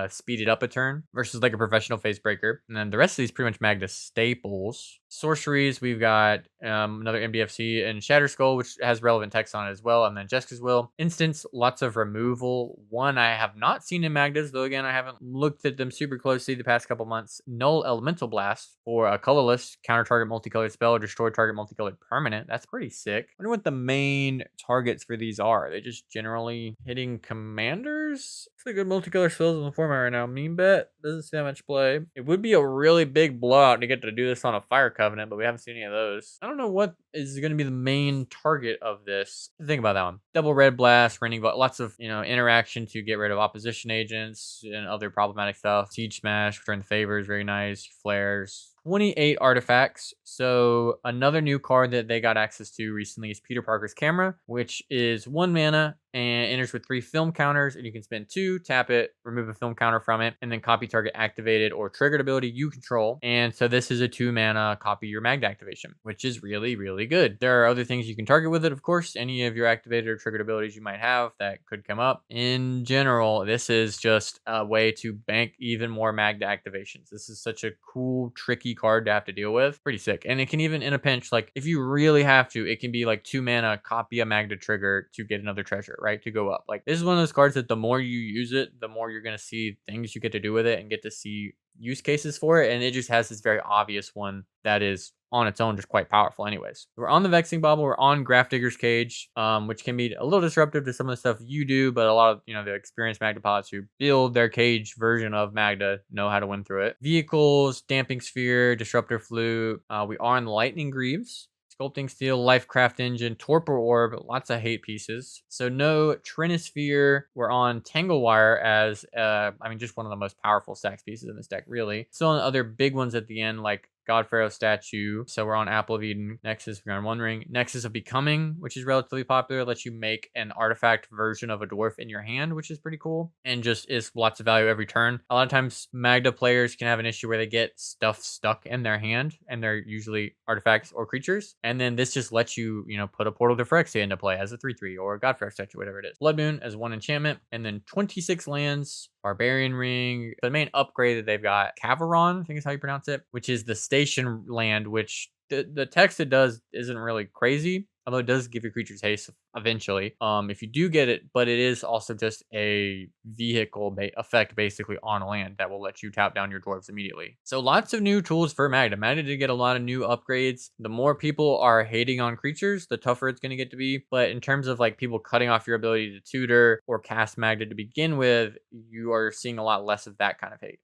speed it up a turn versus like a professional phase breaker. And then the rest of these pretty much Magda staples. Sorceries, we've got another MDFC and Shatter Skull, which has relevant text on it as well. And then Jessica's Will. Instance, lots of removal. One I have not seen in Magda's, though again, I haven't looked at them super closely the past couple months. Null Elemental Blast for a colorless, counter target multicolored spell or destroy target multicolored permanent. That's pretty sick. I wonder what the main targets for these are. Are they just generally hitting commanders? It's a good multicolor spells in the format right now. Mean bet doesn't see that much play. It would be a really big blowout to get to do this on a Fire Covenant, but we haven't seen any of those. I don't know what is going to be the main target of this. Think about that one. Double red blast, raining, but lots of interaction to get rid of opposition agents and other problematic stuff. Siege smash, return the favors, very nice. Flares. 28 artifacts. So another new card that they got access to recently is Peter Parker's Camera, which is 1 mana and enters with 3 film counters, and you can spend 2, tap it, remove a film counter from it, and then copy target activated or triggered ability you control. And so this is a 2 mana copy your Magda activation, which is really, really good. There are other things you can target with it, of course, any of your activated or triggered abilities you might have that could come up. In general, this is just a way to bank even more Magda activations. This is such a cool, tricky card to have to deal with. Pretty sick. And it can even, in a pinch, like if you really have to, it can be like 2 mana, copy a Magda trigger to get another treasure, right? To go up. Like this is one of those cards that the more you use it, the more you're going to see things you get to do with it and get to see use cases for it. And it just has this very obvious one that is on its own just quite powerful anyways. We're on the Vexing Bauble. We're on Grafdigger's Cage, which can be a little disruptive to some of the stuff you do, but a lot of, the experienced Magda pilots who build their cage version of Magda know how to win through it. Vehicles, Damping Sphere, Disruptor Flute. We are on Lightning Greaves. Sculpting Steel, Lifecraft Engine, Torpor Orb, lots of hate pieces. So no Trinisphere. We're on Tanglewire as, just one of the most powerful stacks pieces in this deck, really. Still on other big ones at the end, like God Pharaoh statue. So we're on Apple of Eden. Nexus, we're on One Ring. Nexus of Becoming, which is relatively popular. Lets you make an artifact version of a dwarf in your hand, which is pretty cool. And just is lots of value every turn. A lot of times Magda players can have an issue where they get stuff stuck in their hand, and they're usually artifacts or creatures. And then this just lets you, put a Portal to Phyrexia into play as a 3/3 or a God Pharaoh statue, whatever it is. Blood Moon as 1 enchantment, and then 26 lands. Barbarian Ring. The main upgrade that they've got, Cavaron, I think is how you pronounce it, which is the station land, which the text it does isn't really crazy, although it does give your creatures haste eventually, if you do get it, but it is also just a vehicle effect basically on land that will let you tap down your dwarves immediately. So lots of new tools for Magda. Magda did get a lot of new upgrades. The more people are hating on creatures, the tougher it's going to get to be. But in terms of like people cutting off your ability to tutor or cast Magda to begin with, you are seeing a lot less of that kind of hate.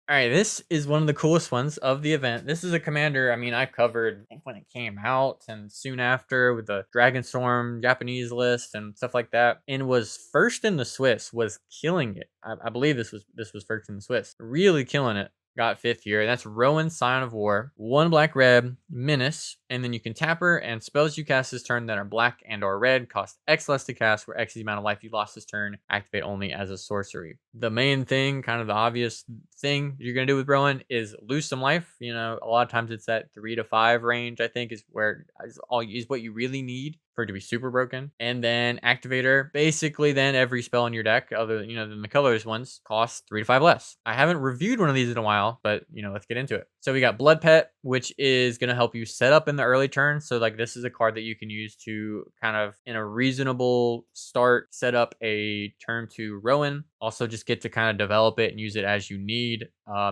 All right, this is one of the coolest ones of the event. This is a commander, I covered when it came out and soon after with the Dragonstorm Japanese list and stuff like that, and was first in the Swiss, was killing it. I believe this was first in the Swiss. Really killing it. Got 5th here. That's Rowan, Scion of War. 1 black red, Menace, and then you can tap her, and spells you cast this turn that are black and or red cost X less to cast, where X is the amount of life you lost this turn, activate only as a sorcery. The main thing, kind of the obvious thing you're going to do with Rowan is lose some life. A lot of times it's that 3 to 5 range, I think, is where is what you really need for it to be super broken. And then Activator, basically then every spell in your deck, other than the colors ones, costs 3 to 5 less. I haven't reviewed one of these in a while, but let's get into it. So we got Blood Pet, which is going to help you set up in the early turn. So like this is a card that you can use to kind of in a reasonable start, set up a turn to Rowan. Also just get to kind of develop it and use it as you need.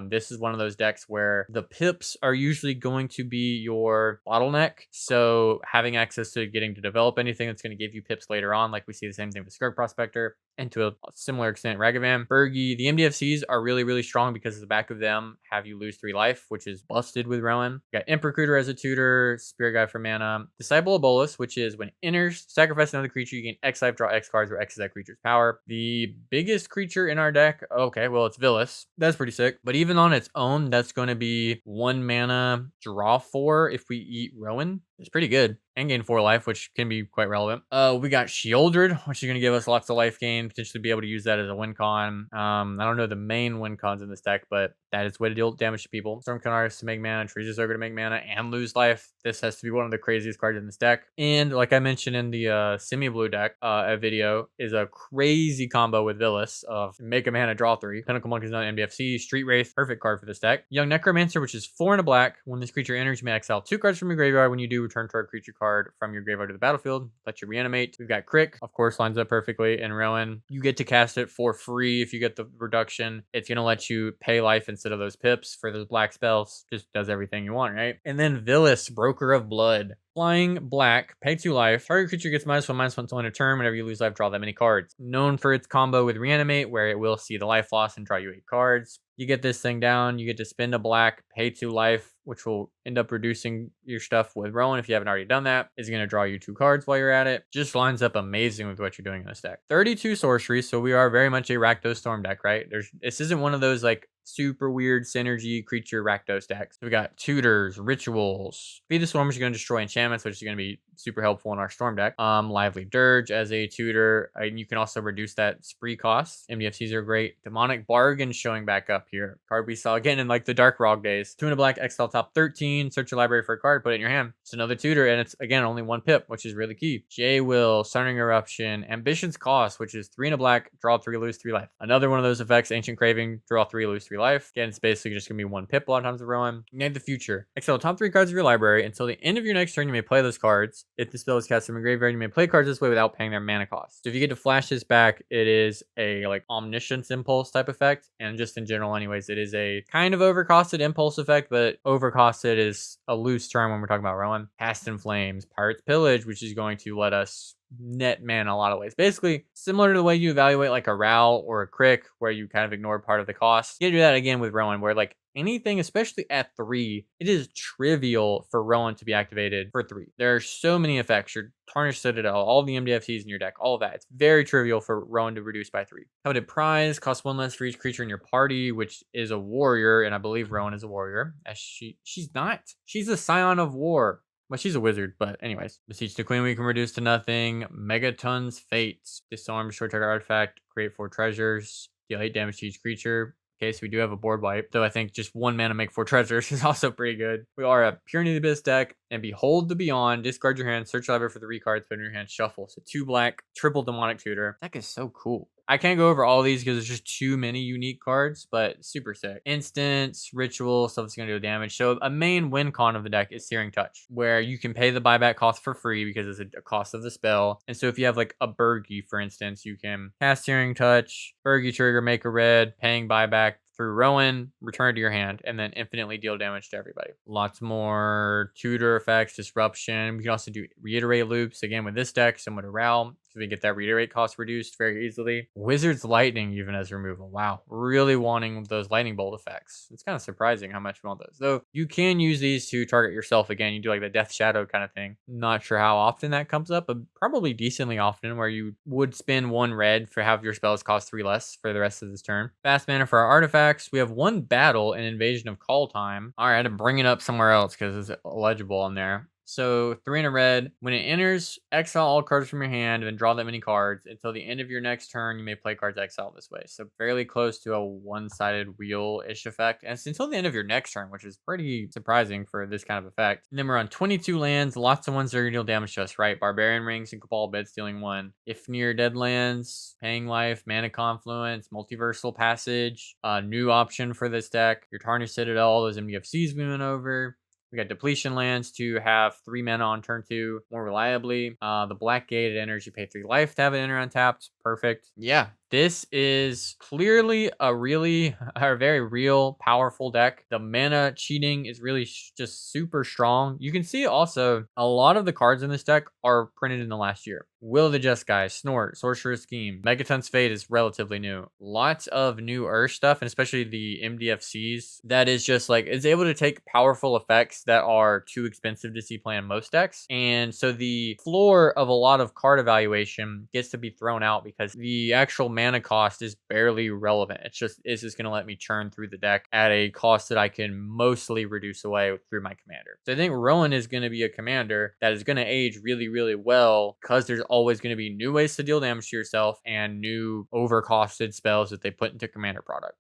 This is one of those decks where the pips are usually going to be your bottleneck. So having access to getting to develop anything that's going to give you pips later on, like we see the same thing with Skirk Prospector, and to a similar extent Ragavan. Bergie, the MDFCs are really, really strong because the back of them have you lose 3 life, which is busted with Rowan. You got Emperor Recruiter as a tutor, Spirit Guide for mana, Disciple of Bolus, which is when it enters, sacrifice another creature, you gain X life, draw X cards, where X is that creature's power. The biggest creature in our deck, okay, well, it's Villas. That's pretty sick. But even on its own, that's going to be 1 mana, draw 4 if we eat Rowan. It's pretty good. And gain 4 life, which can be quite relevant. We got Shieldred, which is going to give us lots of life gain, potentially be able to use that as a win con. I don't know the main win cons in this deck, but that is way to deal damage to people. Storm Canards to make mana, Thrasios Ogre to make mana, and lose life. This has to be one of the craziest cards in this deck. And like I mentioned in the semi-blue deck a video, is a crazy combo with Villas of make a mana, draw 3. Pinnacle Monk is not MDFC. Street Wraith, perfect card for this deck. Young Necromancer, which is 4 and a black. When this creature enters, you may exile 2 cards from your graveyard. When you do, return target creature card from your graveyard to the battlefield. Let you reanimate. We've got Crick, of course, lines up perfectly. And Rowan, you get to cast it for free if you get the reduction. It's going to let you pay life instead of those pips for those black spells. Just does everything you want, right? And then Villas, Broker of Blood. Flying black, pay 2 life. Target creature gets -1/-1 until end of turn. Whenever you lose life, draw that many cards. Known for its combo with Reanimate, where it will see the life loss and draw you 8 cards. You get this thing down, you get to spend a black, pay 2 life, which will end up reducing your stuff with Rowan if you haven't already done that. Is going to draw you 2 cards while you're at it. Just lines up amazing with what you're doing in this deck. 32 sorcery, so we are very much a Rakdos Storm deck, right? This isn't one of those like super weird synergy creature Rakdos decks. So we got tutors, rituals. Feed the Storm is going to destroy enchantments, which is going to be super helpful in our Storm deck. Lively Dirge as a tutor. And you can also reduce that spree cost. MDFCs are great. Demonic Bargain showing back up here. Card we saw again in like the Dark Rog days. 2 and a black, exile top 13. Search your library for a card, put it in your hand. It's another tutor, and it's again only 1 pip, which is really key. J-Will, Sundering Eruption, Ambition's Cost, which is 3 and a black, draw 3, lose 3 life. Another one of those effects, Ancient Craving, draw 3, lose 3 life. Again, it's basically just gonna be 1 pip a lot of times with Rowan. Ignite the Future. Exile top 3 cards of your library. Until the end of your next turn, you may play those cards. If the spell is cast from your graveyard, you may play cards this way without paying their mana cost. So if you get to flash this back, it is a like Omniscience Impulse type effect. And just in general anyways, it is a kind of overcosted impulse effect, but overcosted is a loose term when we're talking about Rowan. Past in Flames, Pirate's Pillage, which is going to let us net mana a lot of ways. Basically, similar to the way you evaluate like a Ral or a Crick, where you kind of ignore part of the cost. You can do that again with Rowan, where like anything, especially at 3, it is trivial for Rowan to be activated for 3. There are so many effects. Your Tarnished Citadel, all the MDFCs in your deck, all of that. It's very trivial for Rowan to reduce by 3. Coveted Prize costs 1 less for each creature in your party, which is a warrior, and I believe Rowan is a warrior. As she's not. She's a Scion of War. Well, she's a wizard, but anyways. Beseech the Queen, we can reduce to nothing. Megaton's Fates. Disarm, short target artifact, create 4 treasures, deal 8 damage to each creature. Okay, so we do have a board wipe, though I think just 1 mana make 4 treasures is also pretty good. We are a Purity of the Abyss deck, and Behold the Beyond. Discard your hand, search library for 3 cards, put in your hand, shuffle. So 2 black, triple demonic tutor. That is so cool. I can't go over all these because there's just too many unique cards, but super sick. Instance, ritual, stuff that's going to do damage. So a main win con of the deck is Searing Touch, where you can pay the buyback cost for free because it's a cost of the spell. And so if you have like a Burgie, for instance, you can cast Searing Touch, Burgie trigger, make a red, paying buyback through Rowan, return it to your hand, and then infinitely deal damage to everybody. Lots more tutor effects, disruption. We can also do reiterate loops, again with this deck, similar to Ral, so we get that reiterate cost reduced very easily. Wizard's Lightning even as removal. Wow, really wanting those lightning bolt effects. It's kind of surprising how much we want those. Though you can use these to target yourself again. You do like the Death Shadow kind of thing. Not sure how often that comes up, but probably decently often, where you would spend 1 red for have your spells cost 3 less for the rest of this turn. Fast mana for our artifacts. We have 1 battle and Invasion of Call Time. All right, I had to bring it up somewhere else because it's illegible on there. So 3 and a red. When it enters, exile all cards from your hand and then draw that many cards. Until the end of your next turn, you may play cards exiled this way. So fairly close to a one-sided wheel-ish effect. And it's until the end of your next turn, which is pretty surprising for this kind of effect. And then we're on 22 lands. Lots of ones that are going to deal damage to us, right? Barbarian Rings and Cabal Bed stealing 1. If near dead lands, paying life, Mana Confluence, Multiversal Passage. New option for this deck. Your Tarnished Citadel, all those MDFCs we went over. We got Depletion lands to have 3 mana on turn 2 more reliably. The Black Gate, it enters, you pay 3 life to have it enter untapped. Perfect. Yeah, this is clearly a very real, powerful deck. The mana cheating is really just super strong. You can see also a lot of the cards in this deck are printed in the last year. Will of the Just Guy, Snort, Sorcerer's Scheme, Megaton's Fate is relatively new. Lots of new Earth stuff, and especially the MDFCs, that is just like, it's able to take powerful effects that are too expensive to see play in most decks. And so the floor of a lot of card evaluation gets to be thrown out because the actual mana cost is barely relevant. It's just going to let me churn through the deck at a cost that I can mostly reduce away through my commander. So I think Rowan is going to be a commander that is going to age really, really well because there's always going to be new ways to deal damage to yourself and new overcosted spells that they put into commander product.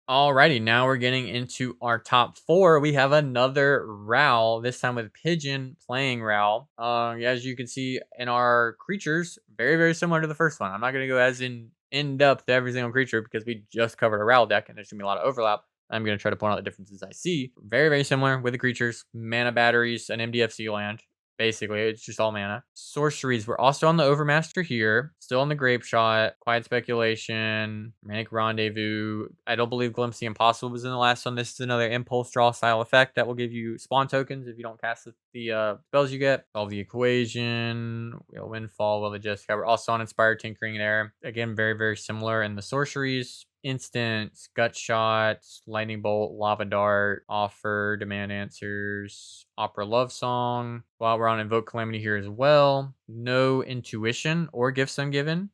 Alrighty, now we're getting into our top 4. We have another Ral, this time with Pigeon playing Ral. As you can see in our creatures, very, very similar to the first one. I'm not going to go as in depth to every single creature because we just covered a Ral deck and there's going to be a lot of overlap. I'm going to try to point out the differences I see. Very, very similar with the creatures. Mana batteries, an MDFC land. Basically, it's just all mana. Sorceries, we're also on the Overmaster here. Still on the Grape Shot, Quiet Speculation, Manic Rendezvous. I don't believe Glimpse the Impossible was in the last one. This is another Impulse Draw style effect that will give you spawn tokens if you don't cast the spells you get. Solve the Equation, Windfall, Will of the Just Guy. We're also on Inspired Tinkering there. Again, very, very similar in the Sorceries. Instance, Gut Shot, Lightning Bolt, Lava Dart, Offer, Demand Answers, Opera Love Song. While we're on Invoke Calamity here as well. No Intuition or Gifts Ungiven,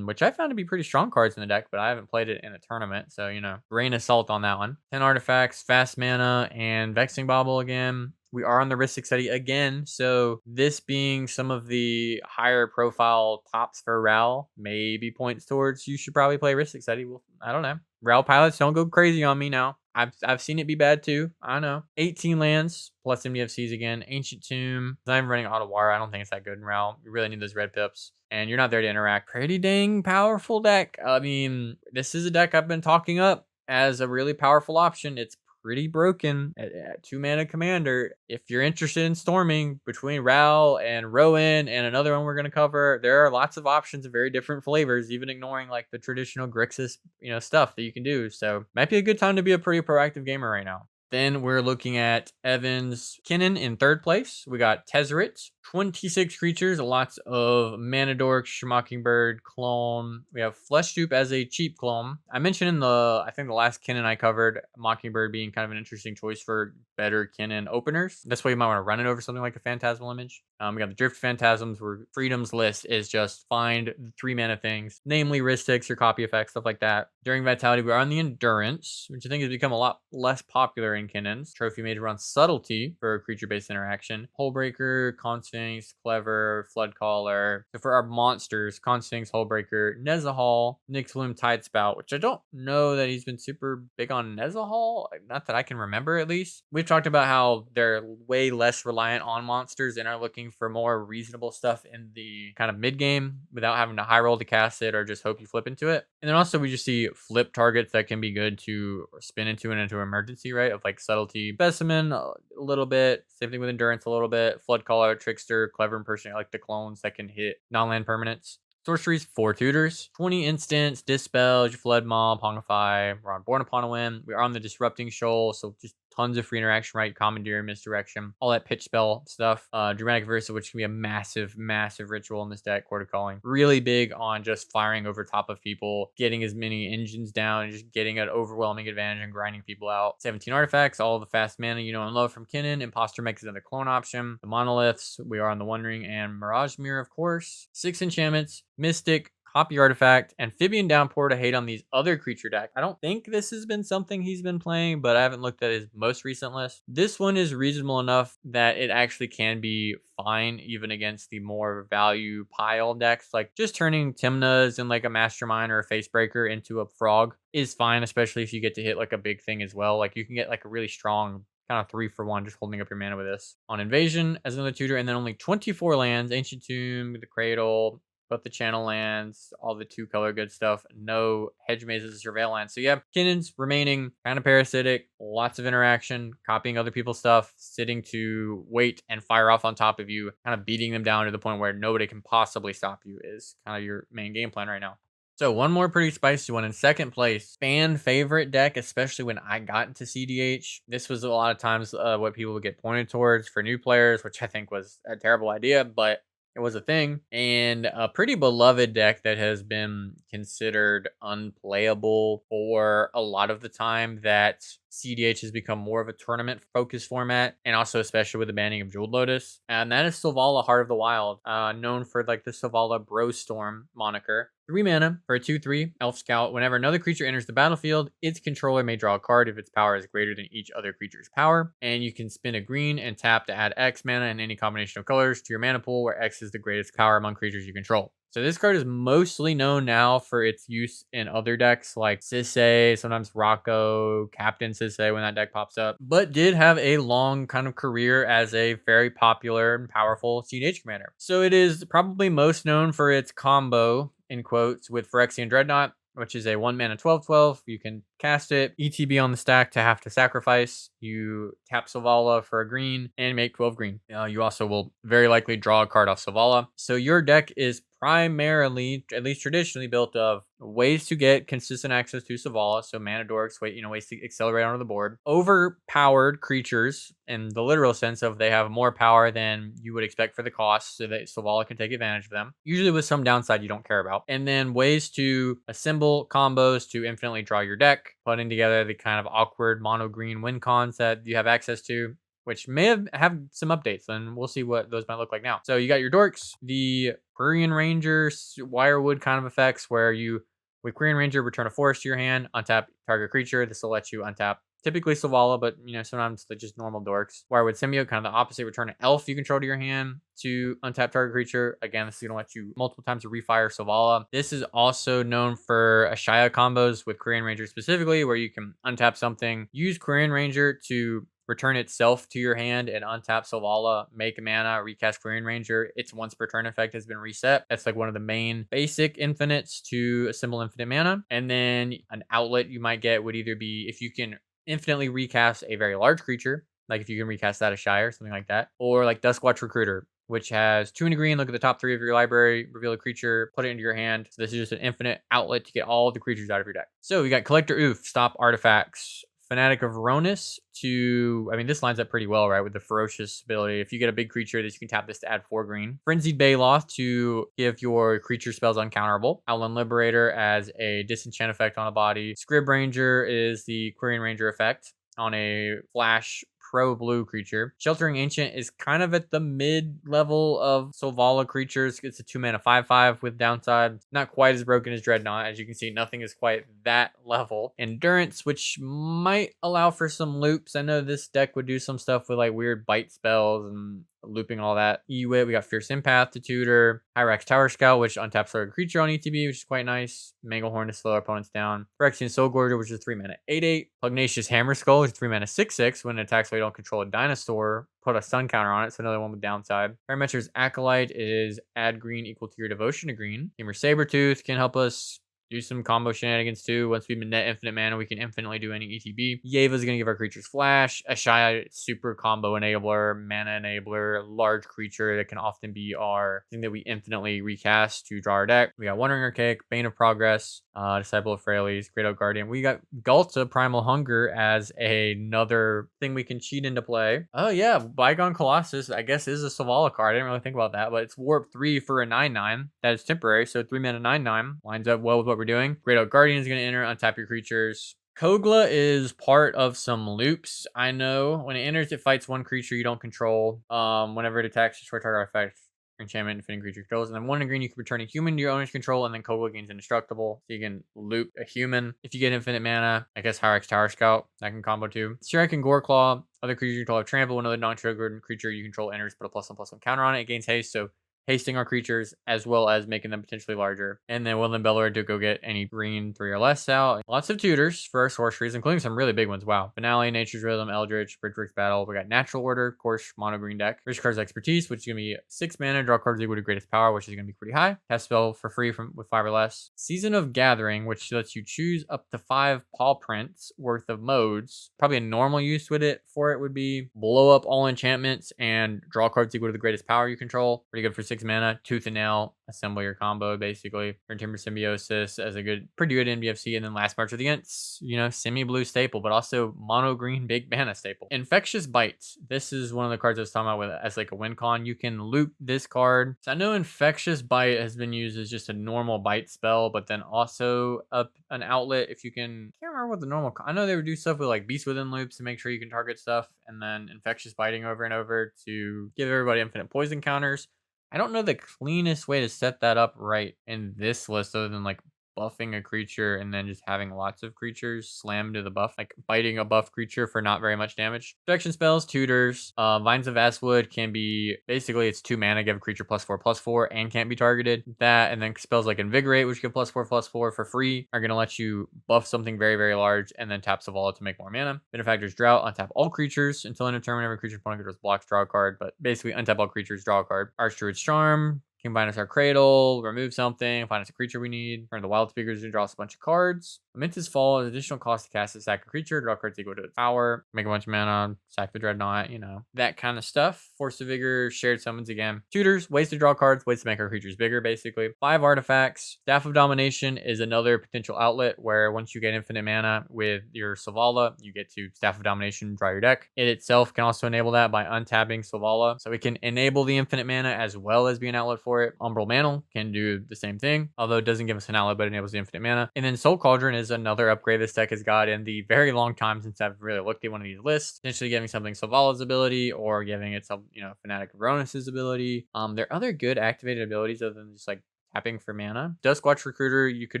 which I found to be pretty strong cards in the deck, but I haven't played it in a tournament, so, grain of salt on that one. 10 artifacts, fast mana, and Vexing Bauble again. We are on the Ristic study again, so this being some of the higher profile tops for Ral maybe points towards you should probably play Ristic study. Well, I don't know. Ral pilots, don't go crazy on me now. I've seen it be bad too. I know. 18 lands plus MDFCs again. Ancient Tomb. I'm running Otawara. I don't think it's that good in Ral. You really need those red pips. And you're not there to interact. Pretty dang powerful deck. I mean, this is a deck I've been talking up as a really powerful option. It's pretty broken at 2 mana commander. If you're interested in storming between Ral and Rowan and another one we're going to cover, there are lots of options of very different flavors, even ignoring like the traditional Grixis, stuff that you can do. So might be a good time to be a pretty proactive gamer right now. Then we're looking at Evan's Kinnan in 3rd place. We got Tezzeret, 26 creatures, lots of Mana Dork, Mockingbird, Clone. We have Flesh Dupe as a cheap clone. I mentioned in I think the last Kinnan I covered, Mockingbird being kind of an interesting choice for better Kinnan openers. That's why you might want to run it over something like a Phantasmal Image. We got the Drift Phantasms, where Freedom's list is just find 3 mana things, namely Ristics or copy effects, stuff like that. During Vitality, we are on the Endurance, which I think has become a lot less popular in Kinnan's. Trophy Mage runs Subtlety for a creature-based interaction. Hullbreaker, Consphinx, Clever, Floodcaller. So for our monsters, Consphinx, Hullbreaker, Nezahal, Nyxbloom, Tidespout, which I don't know that he's been super big on Nezahal. Not that I can remember, at least. We've talked about how they're way less reliant on monsters and are looking for more reasonable stuff in the kind of mid-game without having to high roll to cast it or just hope you flip into it. And then also we just see flip targets that can be good to spin into and into emergency, right? Of like Subtlety, Specimen a little bit, same thing with Endurance a little bit, Flood Caller, Trickster, Clever Impersonator, like the clones that can hit non-land permanents. Sorceries, 4 tutors, 20 instants, Dispel, Flood Mob, Hongify. We're on Born Upon a Whim. We are on the Disrupting Shoal, so just tons of free interaction, right? Commandeer, Misdirection, all that pitch spell stuff. Dramatic Versa, which can be a massive, massive ritual in this deck. Court of Calling. Really big on just firing over top of people, getting as many engines down, and just getting an overwhelming advantage and grinding people out. 17 artifacts, all the fast mana you know and love from Kinnan. Imposter Mech is another clone option. The Monoliths, we are on the One Ring and Mirage Mirror, of course. 6 enchantments, Mystic, Copy Artifact, Amphibian Downpour to hate on these other creature decks. I don't think this has been something he's been playing, but I haven't looked at his most recent list. This one is reasonable enough that it actually can be fine even against the more value pile decks. Like just turning Tymnas and like a Mastermind or a Facebreaker into a frog is fine, especially if you get to hit like a big thing as well. Like you can get like a really strong kind of 3-for-1 just holding up your mana with this. On Invasion as another tutor, and then only 24 lands, Ancient Tomb, the Cradle, but the channel lands, all the 2-color good stuff, no hedge mazes or surveil lands. So yeah, Kinnan's remaining kind of parasitic, lots of interaction, copying other people's stuff, sitting to wait and fire off on top of you, kind of beating them down to the point where nobody can possibly stop you is kind of your main game plan right now. So one more pretty spicy one in 2nd place, fan favorite deck, especially when I got into cEDH. This was a lot of times what people would get pointed towards for new players, which I think was a terrible idea, but it was a thing, and a pretty beloved deck that has been considered unplayable for a lot of the time that cEDH has become more of a tournament focused format, and also especially with the banning of Jeweled Lotus. And that is Selvala, Heart of the Wild, known for like the Selvala Bro Storm moniker. 3 mana for a 2/3 Elf Scout. Whenever another creature enters the battlefield, its controller may draw a card if its power is greater than each other creature's power. And you can spin a green and tap to add X mana in any combination of colors to your mana pool, where X is the greatest power among creatures you control. So this card is mostly known now for its use in other decks like Sisay, sometimes Rocco, Captain Sisay when that deck pops up, but did have a long kind of career as a very popular and powerful cEDH commander. So it is probably most known for its combo, in quotes, with Phyrexian Dreadnought, which is a 1 mana 12/12. You can cast it, ETB on the stack to have to sacrifice. You tap Selvala for a green and make 12 green. You also will very likely draw a card off Selvala. So your deck is primarily, at least traditionally, built of ways to get consistent access to Selvala, so mana dorks, ways to accelerate onto the board. Overpowered creatures, in the literal sense of they have more power than you would expect for the cost, so that Selvala can take advantage of them, usually with some downside you don't care about. And then ways to assemble combos to infinitely draw your deck, putting together the kind of awkward mono green win cons that you have access to, which may have some updates, and we'll see what those might look like now. So you got your dorks, the Quirion Ranger, Wirewood kind of effects, where you, with Quirion Ranger, return a forest to your hand, untap target creature. This will let you untap typically Selvala, but sometimes they're just normal dorks. Wirewood Symbiote, kind of the opposite, return an elf you control to your hand to untap target creature. Again, this is gonna let you multiple times to refire Selvala. This is also known for Ashaya combos with Quirion Ranger specifically, where you can untap something, use Quirion Ranger to return itself to your hand and untap Selvala, make a mana, recast Quirion Ranger. Its once per turn effect has been reset. That's like one of the main basic infinites to assemble infinite mana. And then an outlet you might get would either be if you can infinitely recast a very large creature, like if you can recast that Ashaya or something like that, or like Duskwatch Recruiter, which has 2 and a green. Look at the top 3 of your library, reveal a creature, put it into your hand. So this is just an infinite outlet to get all of the creatures out of your deck. So we got Collector Oof, stop artifacts. Fanatic of Ronus this lines up pretty well, right, with the ferocious ability. If you get a big creature, you can tap this to add 4 green. Frenzied Baloth to give your creature spells uncounterable. Outland Liberator as a disenchant effect on a body. Scrib Ranger is the Quirion Ranger effect on a flash pro blue creature. Sheltering Ancient is kind of at the mid level of Selvala creatures. It's a 2 mana 5/5 with downside. Not quite as broken as Dreadnought. As you can see, nothing is quite that level. Endurance, which might allow for some loops. I know this deck would do some stuff with like weird bite spells and looping all that. EWIT, we got Fierce Empath to tutor. Hyrax Tower Scout, which untaps target creature on ETB, which is quite nice. Manglehorn to slow our opponents down. Phyrexian Soul Gorger, which is 3 mana 8/8. Pugnacious Hammer Skull, which is 3 mana 6/6. When it attacks while you don't control a dinosaur, put a stun counter on it, so another one with downside. Parametra's Acolyte is add green equal to your devotion to green. Gamer Sabertooth can help us do some combo shenanigans too. Once we've been net infinite mana, we can infinitely do any ETB. Yeva's going to give our creatures flash. Ashaya, super combo enabler, mana enabler, large creature that can often be our thing that we infinitely recast to draw our deck. We got Wandering Archaic, Bane of Progress, Disciple of Freyalise, Great Oak Guardian. We got Galta, Primal Hunger as another thing we can cheat into play. Oh yeah, Bygone Colossus, I guess, is a Selvala card. I didn't really think about that, but it's Warp 3 for a 9/9. That is temporary, so 3 mana 9/9 lines up well with what we're doing. Great Oak Guardian is going to enter, untap your creatures. Kogla is part of some loops. I know when it enters, it fights one creature you don't control. Whenever it attacks, destroy target artifact, enchantment, infinite creature controls. And then 1 in green, you can return a human to your owner's control, and then Kogla gains indestructible. So you can loop a human. If you get infinite mana, I guess Hyrax Tower Scout, that can combo too. Shrek and Goreclaw, other creatures you control have trample. Another non-triggered creature you control enters, put a +1/+1 counter on it. It gains haste, so hasting our creatures as well as making them potentially larger. And then Woodland Bellower to go get any green 3 or less out. Lots of tutors for our sorceries, including some really big ones. Wow. Finale, Nature's Rhythm, Eldritch, Bridgeworks Battle. We got Natural Order, of course, mono green deck. Rich Cards Expertise, which is going to be 6 mana. Draw cards equal to greatest power, which is going to be pretty high. Cast spell for free with 5 or less. Season of Gathering, which lets you choose up to 5 paw prints worth of modes. Probably a normal use with it for it would be blow up all enchantments and draw cards equal to the greatest power you control. Pretty good for 6 mana, Tooth and Nail, assemble your combo basically. Turn Timber Symbiosis as a pretty good NBFC, and then last March of the Ents, you know, semi-blue staple, but also mono green big mana staple. Infectious Bite. This is one of the cards I was talking about with as like a win con. You can loop this card. So I know Infectious Bite has been used as just a normal bite spell, but then also an outlet if you can. I can't remember what the normal. I know they would do stuff with like Beast Within loops to make sure you can target stuff, and then Infectious Biting over and over to give everybody infinite poison counters. I don't know the cleanest way to set that up right in this list other than like buffing a creature and then just having lots of creatures slam to the buff, like biting a buff creature for not very much damage. Protection spells, tutors, Vines of Vastwood can be basically it's 2 mana, give a creature +4/+4 and can't be targeted. That and then spells like Invigorate, which give +4/+4 for free, are gonna let you buff something very, very large and then tap Selvala to make more mana. Benefactor's Drought, untap all creatures until end of turn. Whenever creature opponent controls blocks, draw a card, but basically untap all creatures, draw a card. Archdruid's Charm, combine us our Cradle, remove something, find us a creature we need, turn the Wild Speakers and draw us a bunch of cards. Momentous Fall is additional cost to cast a sack a creature, draw cards equal to its power, make a bunch of mana, sack the Dreadnought, you know, that kind of stuff. Force of Vigor, shared summons again. Tutors, ways to draw cards, ways to make our creatures bigger, basically. 5 artifacts. Staff of Domination is another potential outlet where once you get infinite mana with your Selvala, you get to Staff of Domination, draw your deck. It itself can also enable that by untapping Selvala, so it can enable the infinite mana as well as be an outlet for it. Umbral Mantle can do the same thing, although it doesn't give us an outlet, but enables the infinite mana. And then Soul Cauldron is another upgrade this deck has got in the very long time since I've really looked at one of these lists. Potentially giving something Selvalla's ability or giving it some, you know, Fanatic of Ronus's ability. There are other good activated abilities other than just like tapping for mana. Duskwatch Recruiter, you could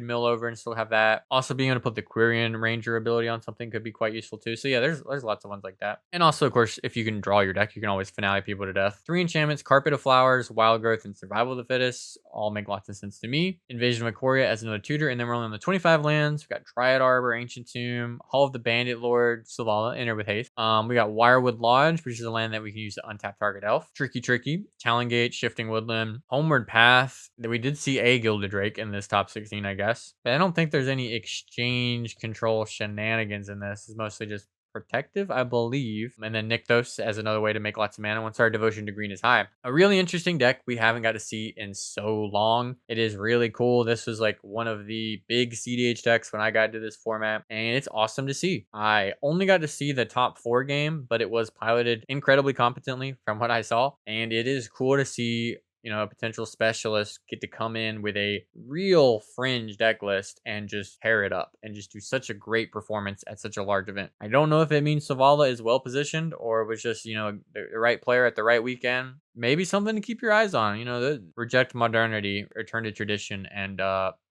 mill over and still have that. Also being able to put the Quirion Ranger ability on something could be quite useful too. So yeah, there's lots of ones like that. And also, of course, if you can draw your deck, you can always finale people to death. 3 enchantments, Carpet of Flowers, Wild Growth, and Survival of the Fittest all make lots of sense to me. Invasion of Ikoria as another tutor, and then we're only on the 25 lands. We've got Dryad Arbor, Ancient Tomb, Hall of the Bandit Lord, Selvala, enter with haste. We got Wirewood Lodge, which is a land that we can use to untap target elf. Tricky, Talongate, Shifting Woodland, Homeward Path, that we did see a Gilded Drake in this top 16, I guess. But I don't think there's any exchange control shenanigans in this. It's mostly just protective, I believe. And then Nykthos as another way to make lots of mana once our devotion to green is high. A really interesting deck we haven't got to see in so long. It is really cool. This was like one of the big cEDH decks when I got into this format, and it's awesome to see. I only got to see the top 4 game, but it was piloted incredibly competently from what I saw, and it is cool to see, you know, a potential specialist get to come in with a real fringe deck list and just pair it up and just do such a great performance at such a large event. I don't know if it means Selvala is well positioned or it was just, you know, the right player at the right weekend. Maybe something to keep your eyes on, you know, reject modernity, return to tradition, and,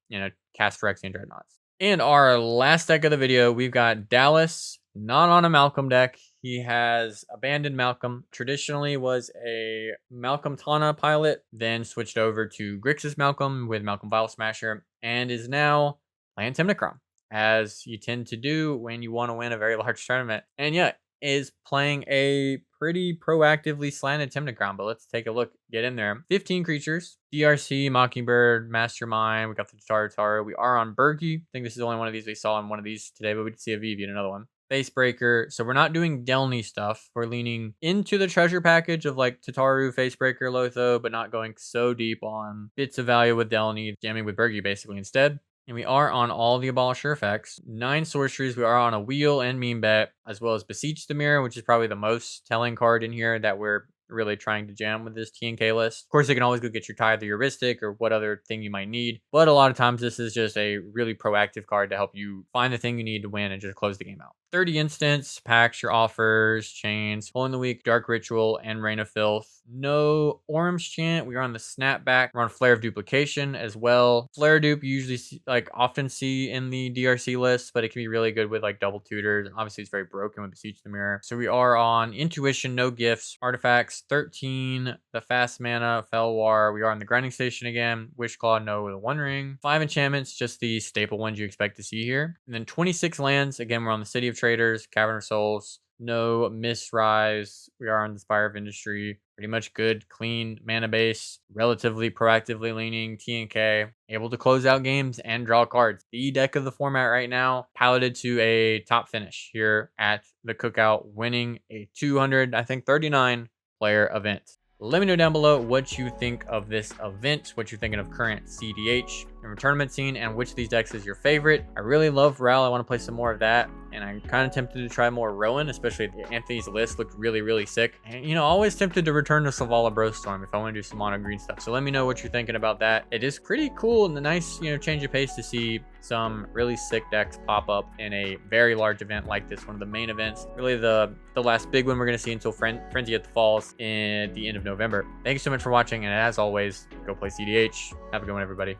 you know, cast Phyrexian Dreadnoughts. And our last deck of the video, we've got Dallas, not on a Malcolm deck. He has abandoned Malcolm. Traditionally was a Malcolm Tana pilot, then switched over to Grixis Malcolm with Malcolm Vile Smasher, and is now playing Tymna Kraum, as you tend to do when you want to win a very large tournament. And yeah, is playing a pretty proactively slanted Tymna Kraum, but let's take a look, get in there. 15 creatures, DRC, Mockingbird, Mastermind, we got the Taru. We are on Berkey. I think this is the only one of these we saw in one of these today, but we did see a Vivi in another one. Facebreaker. So we're not doing Delny stuff. We're leaning into the treasure package of like Tataru, Facebreaker, Lotho, but not going so deep on bits of value with Delny, jamming with Bergy basically instead. And we are on all the Abolisher effects. 9 sorceries. We are on a Wheel and Meme Bet, as well as Beseech the Mirror, which is probably the most telling card in here that we're really trying to jam with this TNK list. Of course, you can always go get your Tithe or your Ristic or what other thing you might need, but a lot of times this is just a really proactive card to help you find the thing you need to win and just close the game out. 30 instants, packs, your offers, chains, Hole in the Week, Dark Ritual, and Reign of Filth. No Orm's Chant. We are on the Snapback. We're on Flare of Duplication as well. Flare Dupe you usually often see in the DRC list, but it can be really good with like double tutors. And obviously it's very broken with Beseech the Mirror. So we are on Intuition, no gifts, artifacts, 13, the Fast Mana, Felwar. We are on the Grinding Station again. Wishclaw, no with a One Ring. 5 enchantments, just the staple ones you expect to see here. And then 26 lands. Again, we're on the City of Traders, Cavern of Souls, no Mistrise. We are on the Spire of Industry. Pretty much good, clean mana base, relatively proactively leaning TNK, able to close out games and draw cards. The deck of the format right now, piloted to a top finish here at the Cookout, winning a 239 player event. Let me know down below what you think of this event, what you're thinking of current cEDH and tournament scene, and which of these decks is your favorite. I really love Ral. I want to play some more of that, and I'm kind of tempted to try more Rowan, especially Anthony's list looked really sick. And always tempted to return to Selvala Brostorm if I want to do some mono green stuff. So let me know what you're thinking about that. It is pretty cool and a nice change of pace to see some really sick decks pop up in a very large event like this, one of the main events, really the last big one we're going to see until Frenzy at the Falls in the end of November. Thank you so much for watching, and as always, go play cEDH. Have a good one, everybody.